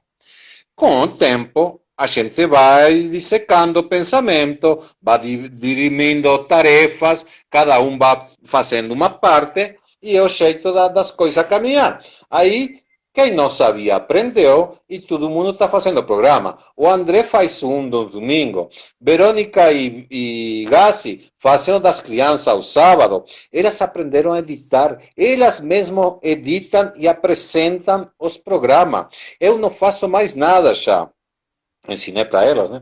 Com o tempo, a gente vai dissecando o pensamento, vai dirimindo tarefas, cada um vai fazendo uma parte e é o jeito das coisas caminhar. Aí, quem não sabia aprendeu e todo mundo está fazendo programa. O André faz um no domingo, Verônica e Gassi fazem o das crianças ao sábado. Elas aprenderam a editar, elas mesmas editam e apresentam os programas. Eu não faço mais nada já. Ensinei para elas, né?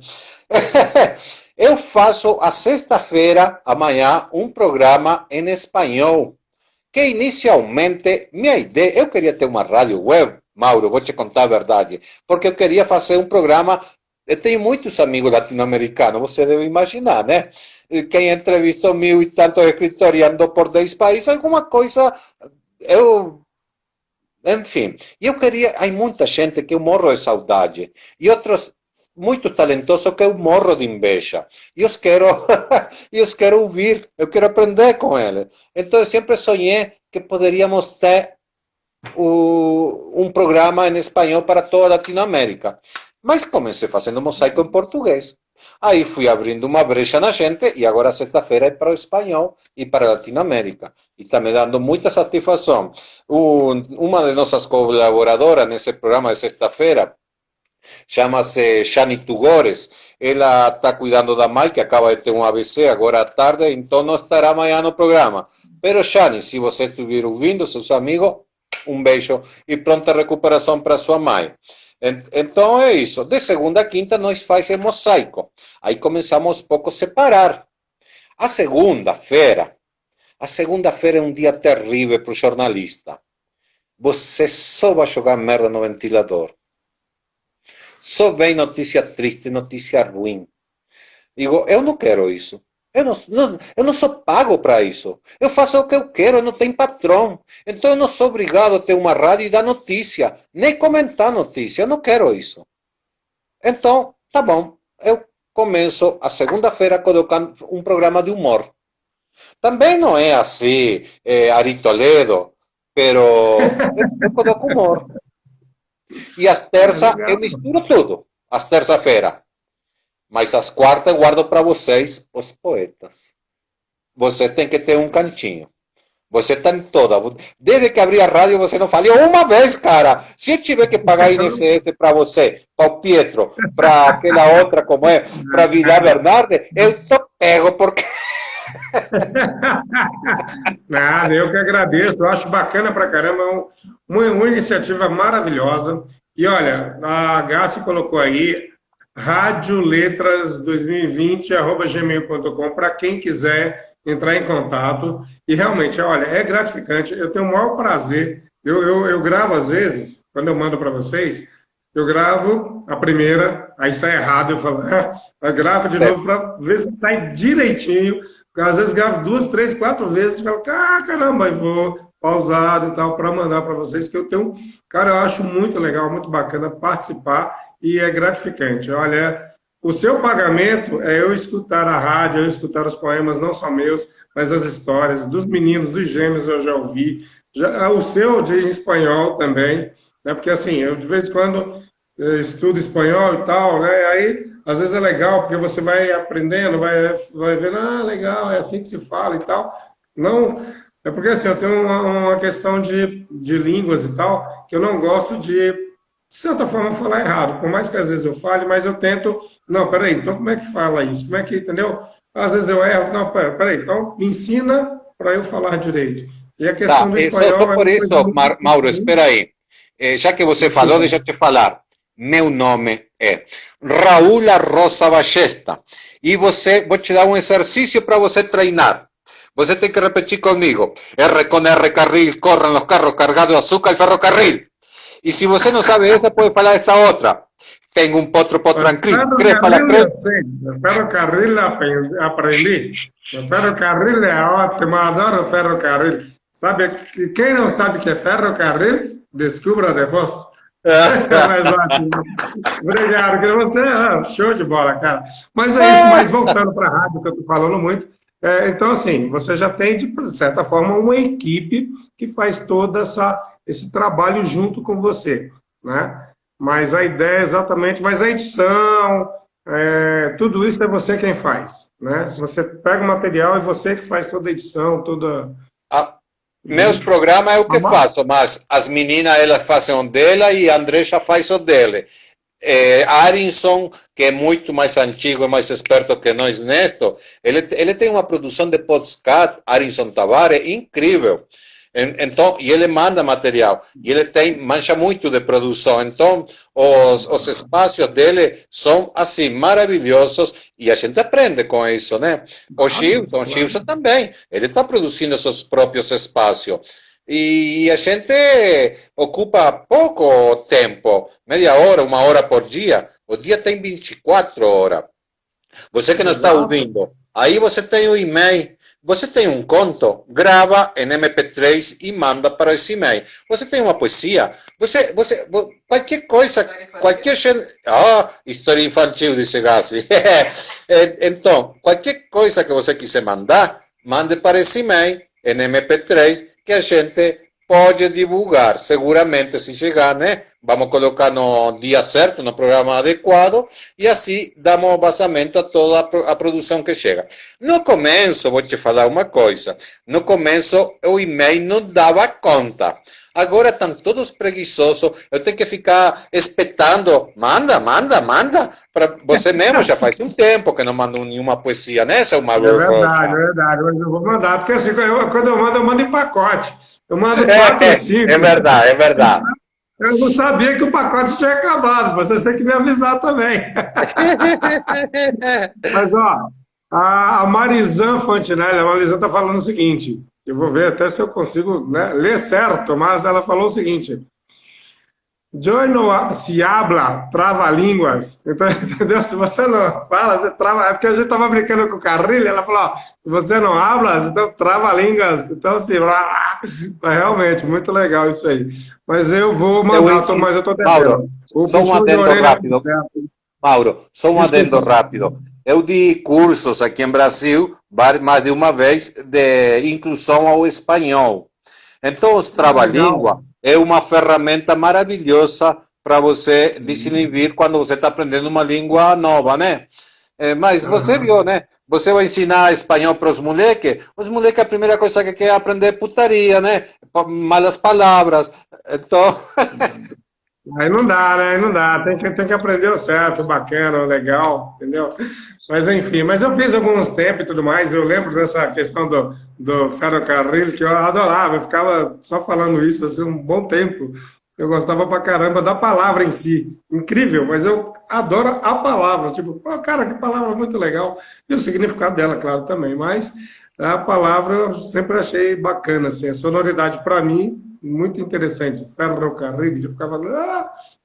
Eu faço a sexta-feira, amanhã, um programa em espanhol. Que inicialmente, minha ideia, eu queria ter uma rádio web, Mauro, vou te contar a verdade, porque eu queria fazer um programa, eu tenho muitos amigos latino-americanos, você deve imaginar, né? Quem entrevistou 1000 e tantos escritores e andou por 10 países, alguma coisa, enfim. E eu queria, há muita gente que eu morro de saudade, e outros muito talentosos que eu morro de inveja. E eu quero ouvir, eu quero aprender com eles. Então eu sempre sonhei que poderíamos ter um programa em espanhol para toda a Latinoamérica. Mas comecei fazendo mosaico em português. Aí fui abrindo uma brecha na gente e agora sexta-feira é para o espanhol e para a Latinoamérica. E está me dando muita satisfação. Uma de nossas colaboradoras nesse programa de sexta-feira chama-se Shani Tugores. Ela está cuidando da mãe, que acaba de ter um AVC agora à tarde, então não estará amanhã no programa. Pero Shani, se você estiver ouvindo, seus amigos, um beijo e pronta recuperação para sua mãe. Então é isso. De segunda a quinta nós fazemos mosaico. Aí começamos um pouco a separar. A segunda-feira é um dia terrível para o jornalista. Você só vai jogar merda no ventilador. Só vem notícia triste, notícia ruim. Digo, eu não quero isso. Eu não sou pago para isso. Eu faço o que eu quero, eu não tenho patrão. Então eu não sou obrigado a ter uma rádio e dar notícia, nem comentar notícia. Eu não quero isso. Então, tá bom. Eu começo a segunda-feira colocando um programa de humor. Também não é assim, Ari Toledo, pero eu coloco humor. E às terças eu misturo tudo. Às terça-feira. Mas às quartas eu guardo para vocês os poetas. Você tem que ter um cantinho. Você está em toda. Desde que abri a rádio você não falhou uma vez, cara. Se eu tiver que pagar INSS para você, para o Pietro, para aquela outra, como é, para Vila Bernarde, eu tô pego porque... Nada, eu que agradeço. Eu acho bacana pra caramba. Uma iniciativa maravilhosa. E olha, a Gassi colocou aí radioletras2020@gmail.com para quem quiser entrar em contato. E realmente, olha, é gratificante. Eu tenho o maior prazer. Eu gravo às vezes, quando eu mando para vocês, eu gravo a primeira, aí sai errado, eu falo, eu gravo de novo para ver se sai direitinho. Porque às vezes gravo 2, 3, 4 vezes e falo, caramba, eu vou pausado e tal, para mandar para vocês, porque eu tenho, cara, eu acho muito legal, muito bacana participar e é gratificante. Olha, o seu pagamento é eu escutar a rádio, eu escutar os poemas, não só meus, mas as histórias dos meninos, dos gêmeos eu já ouvi, o seu de espanhol também, né? Porque assim, eu de vez em quando estudo espanhol e tal, né? Aí às vezes é legal, porque você vai aprendendo, vai vendo, legal, é assim que se fala e tal. Não, é porque assim, eu tenho uma questão de línguas e tal, que eu não gosto de certa forma, falar errado. Por mais que às vezes eu fale, mas eu tento, não, peraí, então como é que fala isso? Como é que, entendeu? Às vezes eu erro, não, peraí, então me ensina para eu falar direito. E a questão do espanhol... Só por isso, Mauro, espera aí. Já que você falou, deixa eu te falar. Meu nome é Raul Rosa Ballesta. E vou te dar um exercício para você treinar. Você tem que repetir comigo. R con R carril, corran los carros cargados de açúcar e ferrocarril. E se você não sabe essa, pode falar esta outra. Tem um potro potranquil, crepa la crepa. O ferrocarril aprendi. O ferrocarril é ótimo, adoro o ferrocarril. Sabe, quem não sabe o que é ferrocarril, descubra depois. Mas ótimo. Obrigado, que você show de bola, cara. Mas é isso, mas voltando para a rádio, que eu estou falando muito. Então, assim, você já tem, de certa forma, uma equipe que faz todo esse trabalho junto com você, né? Mas a ideia é exatamente, mas a edição, tudo isso é você quem faz, né? Você pega o material e você que faz toda a edição, toda... Ah, meus programas é o que faço, mas as meninas elas fazem o dela e a André já faz o dele. Arinson, que é muito mais antigo e mais esperto que nós nesto, ele tem uma produção de podcast, Arinson Tavares, incrível. Então, e ele manda material, e ele mancha muito de produção, então os espaços dele são assim, maravilhosos, e a gente aprende com isso, né? O Gilson também, ele está produzindo seus próprios espaços, e a gente ocupa pouco tempo, meia hora, uma hora por dia, o dia tem 24 horas. Você que não está ouvindo, aí você tem o e-mail, você tem um conto, grava em MP3 e manda para esse e-mail. Você tem uma poesia, qualquer coisa, história infantil, disse Gassi. Então, qualquer coisa que você quiser mandar, mande para esse e-mail em MP3 que a gente pode divulgar. Seguramente, se chegar, né? Vamos colocar no dia certo, no programa adequado, e assim damos vazamento a toda a produção que chega. No começo, vou te falar uma coisa, no começo o e-mail não dava conta. Agora estão todos preguiçosos, eu tenho que ficar espetando, manda, para você mesmo, já faz um tempo que não mando nenhuma poesia, né, seu Mauro? É verdade, hoje eu vou mandar, porque assim, quando eu mando em pacote, eu mando 4 e 5. É verdade. Eu não sabia que o pacote tinha acabado, vocês têm que me avisar também. Mas, ó, a Marizan Fontinelli, a Marizan está falando o seguinte, eu vou ver até se eu consigo, né, ler certo, mas ela falou o seguinte: Joy no se habla, trava-línguas. Então, entendeu? Se você não fala, você trava. É porque a gente estava brincando com o Carrilho, ela falou: ó, se você não habla, então trava-línguas. Então, assim, mas realmente, muito legal isso aí. Mas eu vou mandar, mas eu estou devendo. Mauro, só um adendo rápido. Mauro, só um adendo rápido. Eu dei cursos aqui em Brasil, mais de uma vez, de inclusão ao espanhol. Então, os trava-língua é uma ferramenta maravilhosa para você desinibir quando você está aprendendo uma língua nova, né? Mas você viu, né? Você vai ensinar espanhol para os moleques a primeira coisa que quer aprender é putaria, né? Malas palavras. Então... Aí não dá, né? Aí não dá. Tem que aprender o certo, o bacana, o legal, entendeu? Mas enfim, mas eu fiz alguns tempos e tudo mais. Eu lembro dessa questão do ferrocarril, que eu adorava. Eu ficava só falando isso assim, um bom tempo. Eu gostava pra caramba da palavra em si. Incrível, mas eu adoro a palavra. Tipo, cara, que palavra muito legal. E o significado dela, claro, também. Mas a palavra eu sempre achei bacana, assim. A sonoridade, para mim, muito interessante. Ferrocarril, eu ficava...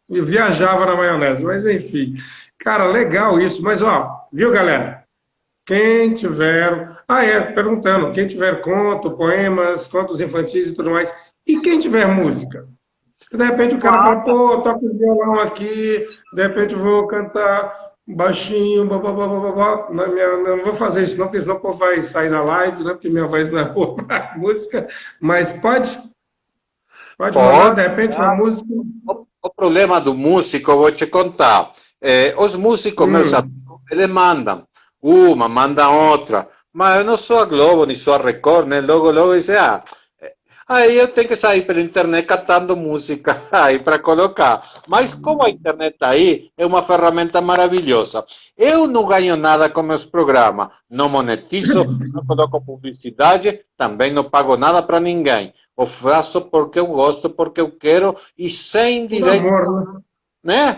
e viajava na maionese. Mas, enfim. Cara, legal isso. Mas, ó, viu, galera? Quem tiver... perguntando. Quem tiver conto, poemas, contos infantis e tudo mais. E quem tiver música? De repente o cara fala, pô, toca o violão aqui, de repente eu vou cantar baixinho, não vou fazer isso não, porque senão o povo vai sair da live, né? Porque minha voz não é boa pra música, mas pode mandar, de repente, uma música. O problema do músico, eu vou te contar, os músicos, meus amigos, eles mandam outra, mas eu não sou a Globo, nem sou a Record, né? Logo diz, aí eu tenho que sair pela internet cantando música aí para colocar. Mas como a internet aí é uma ferramenta maravilhosa. Eu não ganho nada com meus programas. Não monetizo, não coloco publicidade, também não pago nada para ninguém. Eu faço porque eu gosto, porque eu quero e sem direito. Por amor, né?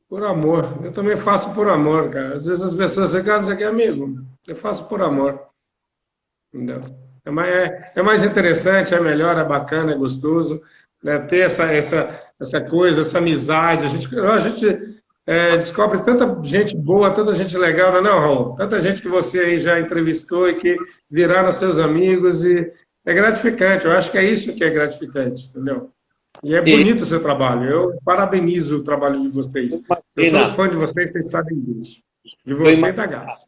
Por amor. Eu também faço por amor, cara. Às vezes as pessoas dizem, cara, isso aqui é amigo. Eu faço por amor. Entendeu? É mais interessante, é melhor, é bacana, é gostoso, né? Ter essa coisa, essa amizade. A gente descobre tanta gente boa, tanta gente legal, não é, não, Raul? Tanta gente que você aí já entrevistou e que viraram seus amigos. E é gratificante. Eu acho que é isso que é gratificante, entendeu? E é E bonito o seu trabalho. Eu parabenizo o trabalho de vocês. Eu sou imagina, fã de vocês, vocês sabem disso. De tu você e ima- da Gás.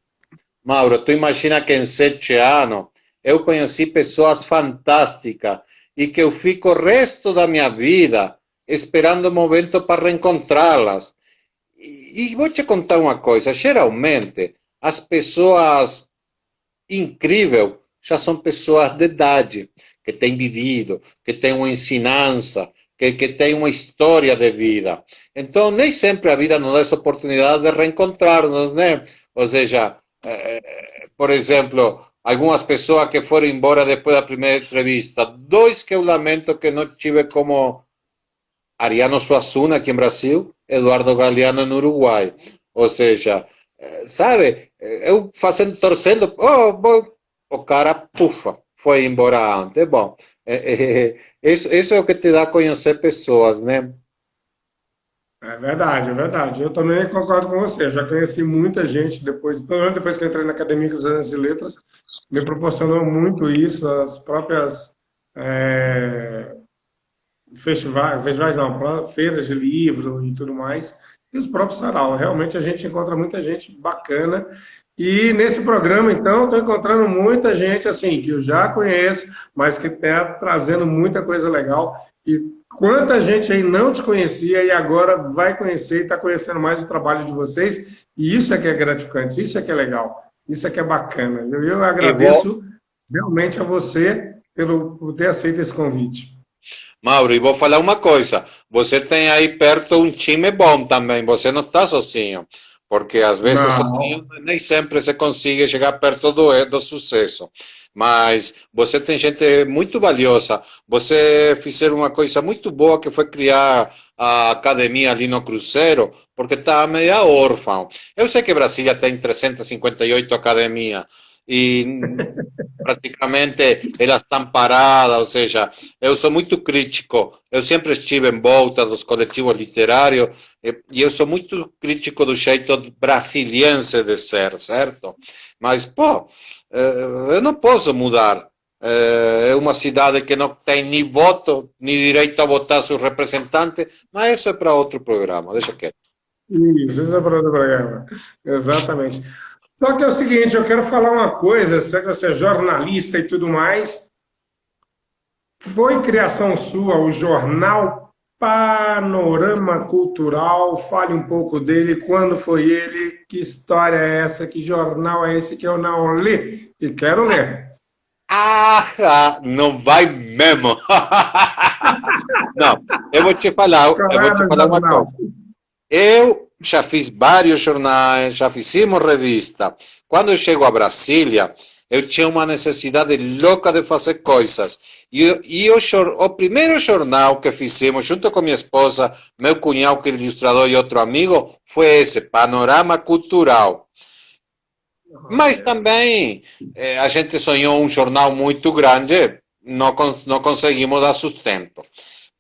Mauro, tu imagina que em 7 anos eu conheci pessoas fantásticas e que eu fico o resto da minha vida esperando o momento para reencontrá-las. E vou te contar uma coisa: geralmente as pessoas incríveis já são pessoas de idade, que têm vivido, que têm uma ensinança, que têm uma história de vida. Então, nem sempre a vida nos dá essa oportunidade de reencontrar-nos, né? Ou seja, por exemplo, algumas pessoas que foram embora depois da primeira entrevista. Dois que eu lamento que não tive como Ariano Suassuna aqui em Brasil, Eduardo Galeano no Uruguai. Ou seja, sabe, eu fazendo, torcendo, o cara, pufa, foi embora antes. Bom, isso é o que te dá a conhecer pessoas, né? É verdade, é verdade. Eu também concordo com você. Eu já conheci muita gente depois, pelo menos depois que eu entrei na Academia Cruzeirense de Letras, me proporcionou muito isso, as próprias é, festivais não, feiras de livro e tudo mais, e os próprios sarau. Realmente a gente encontra muita gente bacana. E nesse programa, então, estou encontrando muita gente assim, que eu já conheço, mas que está trazendo muita coisa legal. E quanta gente aí não te conhecia e agora vai conhecer e está conhecendo mais o trabalho de vocês. E isso é que é gratificante, isso é que é legal, isso é que é bacana. Eu E vou, agradeço realmente a você por ter aceito esse convite. Mauro, e vou falar uma coisa: você tem aí perto um time bom também, você não está sozinho, porque às vezes Não. sozinho nem sempre se consegue chegar perto do sucesso. Mas você tem gente muito valiosa. Você fizeram uma coisa muito boa que foi criar a academia ali no Cruzeiro, porque estava meio órfão. Eu sei que Brasília tem 358 academias e praticamente elas estão paradas, ou seja, eu sou muito crítico, eu sempre estive em volta dos coletivos literários e eu sou muito crítico do jeito brasiliense de ser, certo? Mas, pô, eu não posso mudar. É uma cidade que não tem nem voto, nem direito a votar seus representantes, mas isso é para outro programa, deixa quieto. Isso é para outro programa. Exatamente. Só que é o seguinte, eu quero falar uma coisa, sei que você é jornalista e tudo mais. Foi criação sua o jornal Panorama Cultural? Fale um pouco dele, quando foi ele, que história é essa, que jornal é esse que eu não li e quero ler. Não vai mesmo. Não, eu Qual vou era te o falar uma jornal? coisa. Eu já fiz vários jornais, já fizemos revista. Quando eu chego a Brasília, eu tinha uma necessidade louca de fazer coisas. O primeiro jornal que fizemos, junto com minha esposa, meu cunhado, que é ilustrador, e outro amigo, foi esse, Panorama Cultural. Mas também a gente sonhou um jornal muito grande, não conseguimos dar sustento.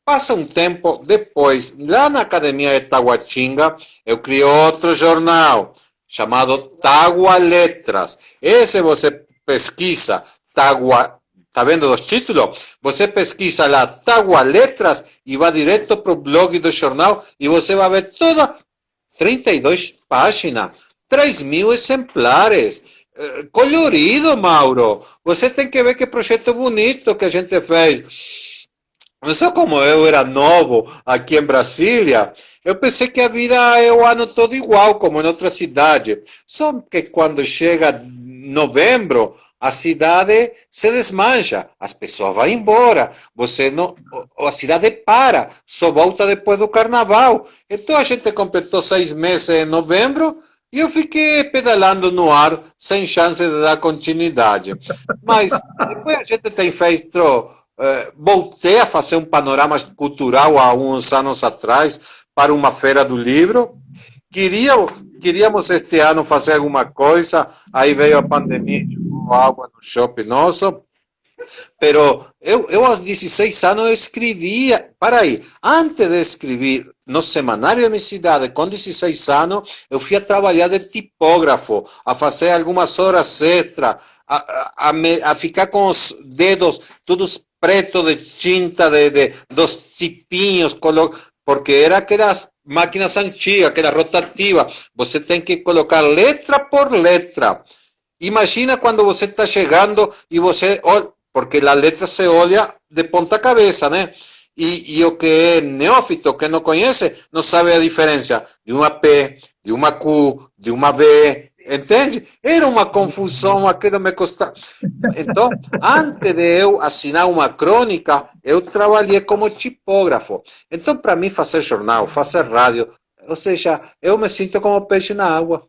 Passa um tempo depois, lá na Academia de Taguatinga, eu criei outro jornal chamado Tagua Letras. Esse você pesquisa, Tagua, tá vendo os títulos? Você pesquisa lá Tagua Letras e vai direto para o blog do jornal e você vai ver toda 32 páginas, 3.000 exemplares. Colorido, Mauro. Você tem que ver que projeto bonito que a gente fez. Não sei como eu era novo aqui em Brasília, eu pensei que a vida é o ano todo igual, como em outra cidade. Só que quando chega novembro, a cidade se desmancha, as pessoas vão embora, você não, a cidade para, só volta depois do carnaval. Então a gente completou 6 meses em novembro e eu fiquei pedalando no ar, sem chance de dar continuidade. Mas depois a gente tem feito. Voltei a fazer um panorama cultural há uns anos atrás para uma feira do livro. Queríamos este ano fazer alguma coisa, aí veio a pandemia e jogou água no shopping nosso. Pero eu aos 16 anos eu escrevia, para aí, antes de escrever no semanário da minha cidade, com 16 anos, eu fui a trabalhar de tipógrafo, a fazer algumas horas extra, a ficar com os dedos todos pretos de tinta, dos tipinhos, porque era aquelas máquinas antigas, aquela rotativa. Você tem que colocar letra por letra. Imagina quando você está chegando e você... Porque a letra se olha de ponta cabeça, né? E o que é neófito, que não conhece, não sabe a diferença de uma P, de uma Q, de uma V, entende? Era uma confusão, aquilo me custava. Então, antes de eu assinar uma crônica, eu trabalhei como tipógrafo. Então, para mim, fazer jornal, fazer rádio, ou seja, eu me sinto como peixe na água.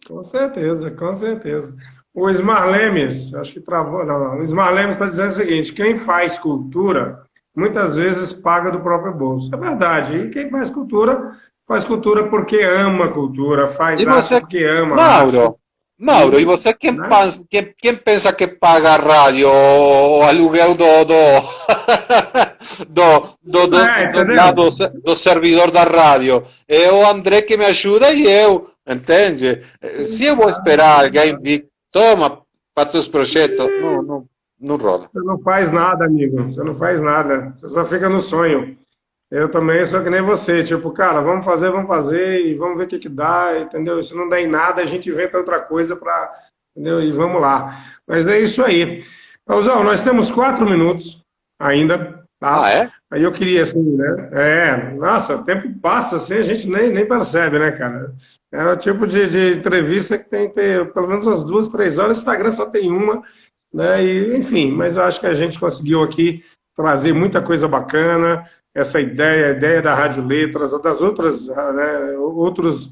Com certeza, com certeza. O Ismar Lemes, acho que travou, não. O Ismar Lemes está dizendo o seguinte: quem faz cultura, muitas vezes paga do próprio bolso. É verdade. E quem faz cultura porque ama cultura, faz E arte você, porque ama arte. Mauro, e você Né? quem pensa que paga a rádio, o aluguel Entendeu? do servidor da rádio? É o André que me ajuda e eu, entende? Se eu vou esperar alguém vir, toma para teus projetos, não rola. Você não faz nada, amigo. Você não faz nada. Você só fica no sonho. Eu também sou que nem você. Tipo, cara, vamos fazer e vamos ver o que que dá, entendeu? Se não der em nada, a gente inventa outra coisa para, entendeu? E vamos lá. Mas é isso aí. Raulzão, nós temos 4 minutos ainda, Ah, tá? é? Aí eu queria, assim, né? Nossa, o tempo passa assim, a gente nem percebe, né, cara? É o tipo de entrevista que tem que ter pelo menos umas 2, 3 horas. O Instagram só tem uma, né? E, enfim, mas eu acho que a gente conseguiu aqui trazer muita coisa bacana, essa ideia, a ideia da Rádio Letras, das outras, né, outros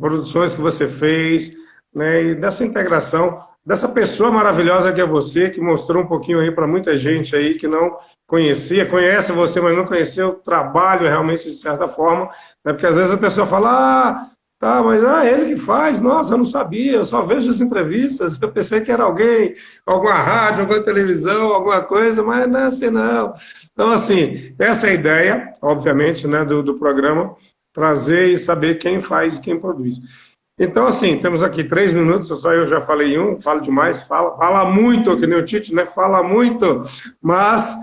produções que você fez, né, e dessa integração, dessa pessoa maravilhosa que é você, que mostrou um pouquinho aí para muita gente aí que não conhecia, conhece você, mas não conhecia o trabalho realmente de certa forma, né, porque às vezes a pessoa fala, tá, mas ele que faz, nossa, eu não sabia, eu só vejo as entrevistas, eu pensei que era alguém, alguma rádio, alguma televisão, alguma coisa, mas não é assim não. Então, assim, essa é a ideia, obviamente, né, do programa, trazer e saber quem faz e quem produz. Então, assim, temos aqui 3 minutos, só eu já falei falo demais, fala muito, que nem o Tite, né? Fala muito, mas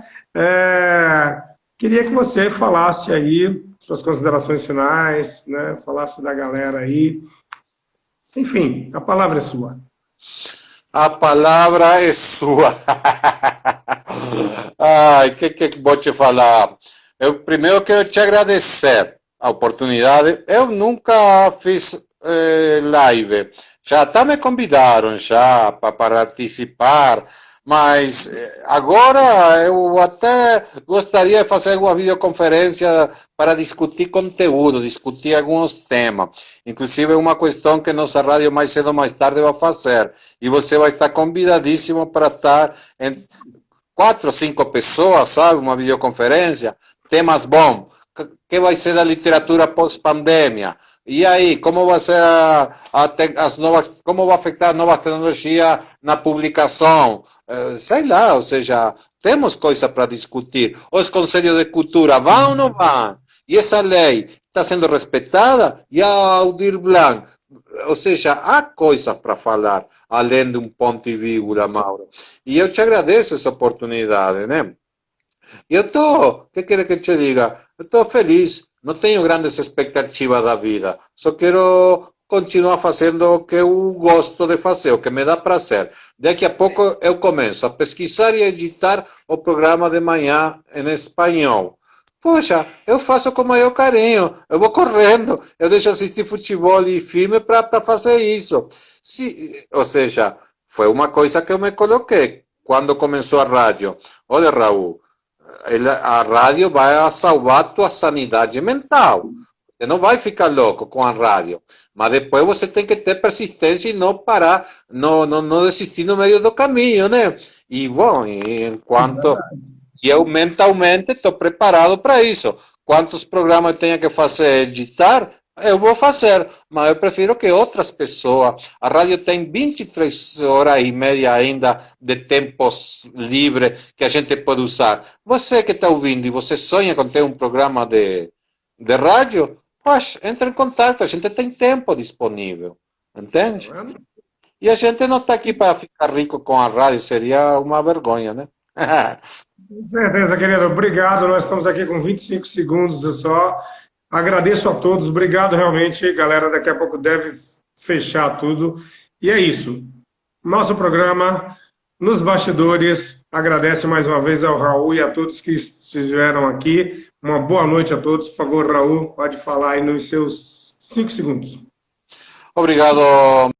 queria que você falasse aí suas considerações finais, né? Falasse da galera aí. Enfim, a palavra é sua. A palavra é sua. Ai, que vou te falar? Eu primeiro quero te agradecer a oportunidade. Eu nunca fiz live. Já até me convidaram já para participar, mas agora eu até gostaria de fazer uma videoconferência para discutir conteúdo, discutir alguns temas. Inclusive uma questão que nossa rádio mais cedo ou mais tarde vai fazer. E você vai estar convidadíssimo para estar em 4 ou 5 pessoas, sabe? Uma videoconferência, temas bons. Que vai ser da literatura pós-pandemia? E aí, como vai ser as novas, como vai afetar a nova tecnologia na publicação? Sei lá, ou seja, temos coisa para discutir. Os conselhos de cultura vão ou não vão? E essa lei está sendo respeitada? E a Aldir Blanc? Ou seja, há coisas para falar, além de um ponto e vírgula, Mauro. E eu te agradeço essa oportunidade, né? E eu estou, que quer que te diga? Eu estou feliz, não tenho grandes expectativas da vida, só quero continuar fazendo o que eu gosto de fazer, o que me dá prazer. Daqui a pouco eu começo a pesquisar e editar o programa de manhã em espanhol. Poxa, eu faço com o maior carinho, eu vou correndo, eu deixo assistir futebol e filme para fazer isso. Ou seja, foi uma coisa que eu me coloquei quando começou a rádio. Olha, Raul, a rádio vai salvar a tua sanidade mental. Você não vai ficar louco com a rádio. Mas depois você tem que ter persistência e não parar, não desistir no meio do caminho, né? E, bom, enquanto... E aumenta, estou preparado para isso. Quantos programas eu tenho que fazer, editar, eu vou fazer, mas eu prefiro que outras pessoas. A rádio tem 23 horas e meia ainda de tempo livre que a gente pode usar. Você que está ouvindo e você sonha com ter um programa de rádio, poxa, entre em contato, a gente tem tempo disponível. Entende? Tá vendo? E a gente não está aqui para ficar rico com a rádio, seria uma vergonha, né? Com certeza, querido. Obrigado. Nós estamos aqui com 25 segundos só. Agradeço a todos. Obrigado, realmente. Galera, daqui a pouco deve fechar tudo. E é isso. Nosso programa, Nos Bastidores, agradece mais uma vez ao Raul e a todos que estiveram aqui. Uma boa noite a todos. Por favor, Raul, pode falar aí nos seus 5 segundos. Obrigado,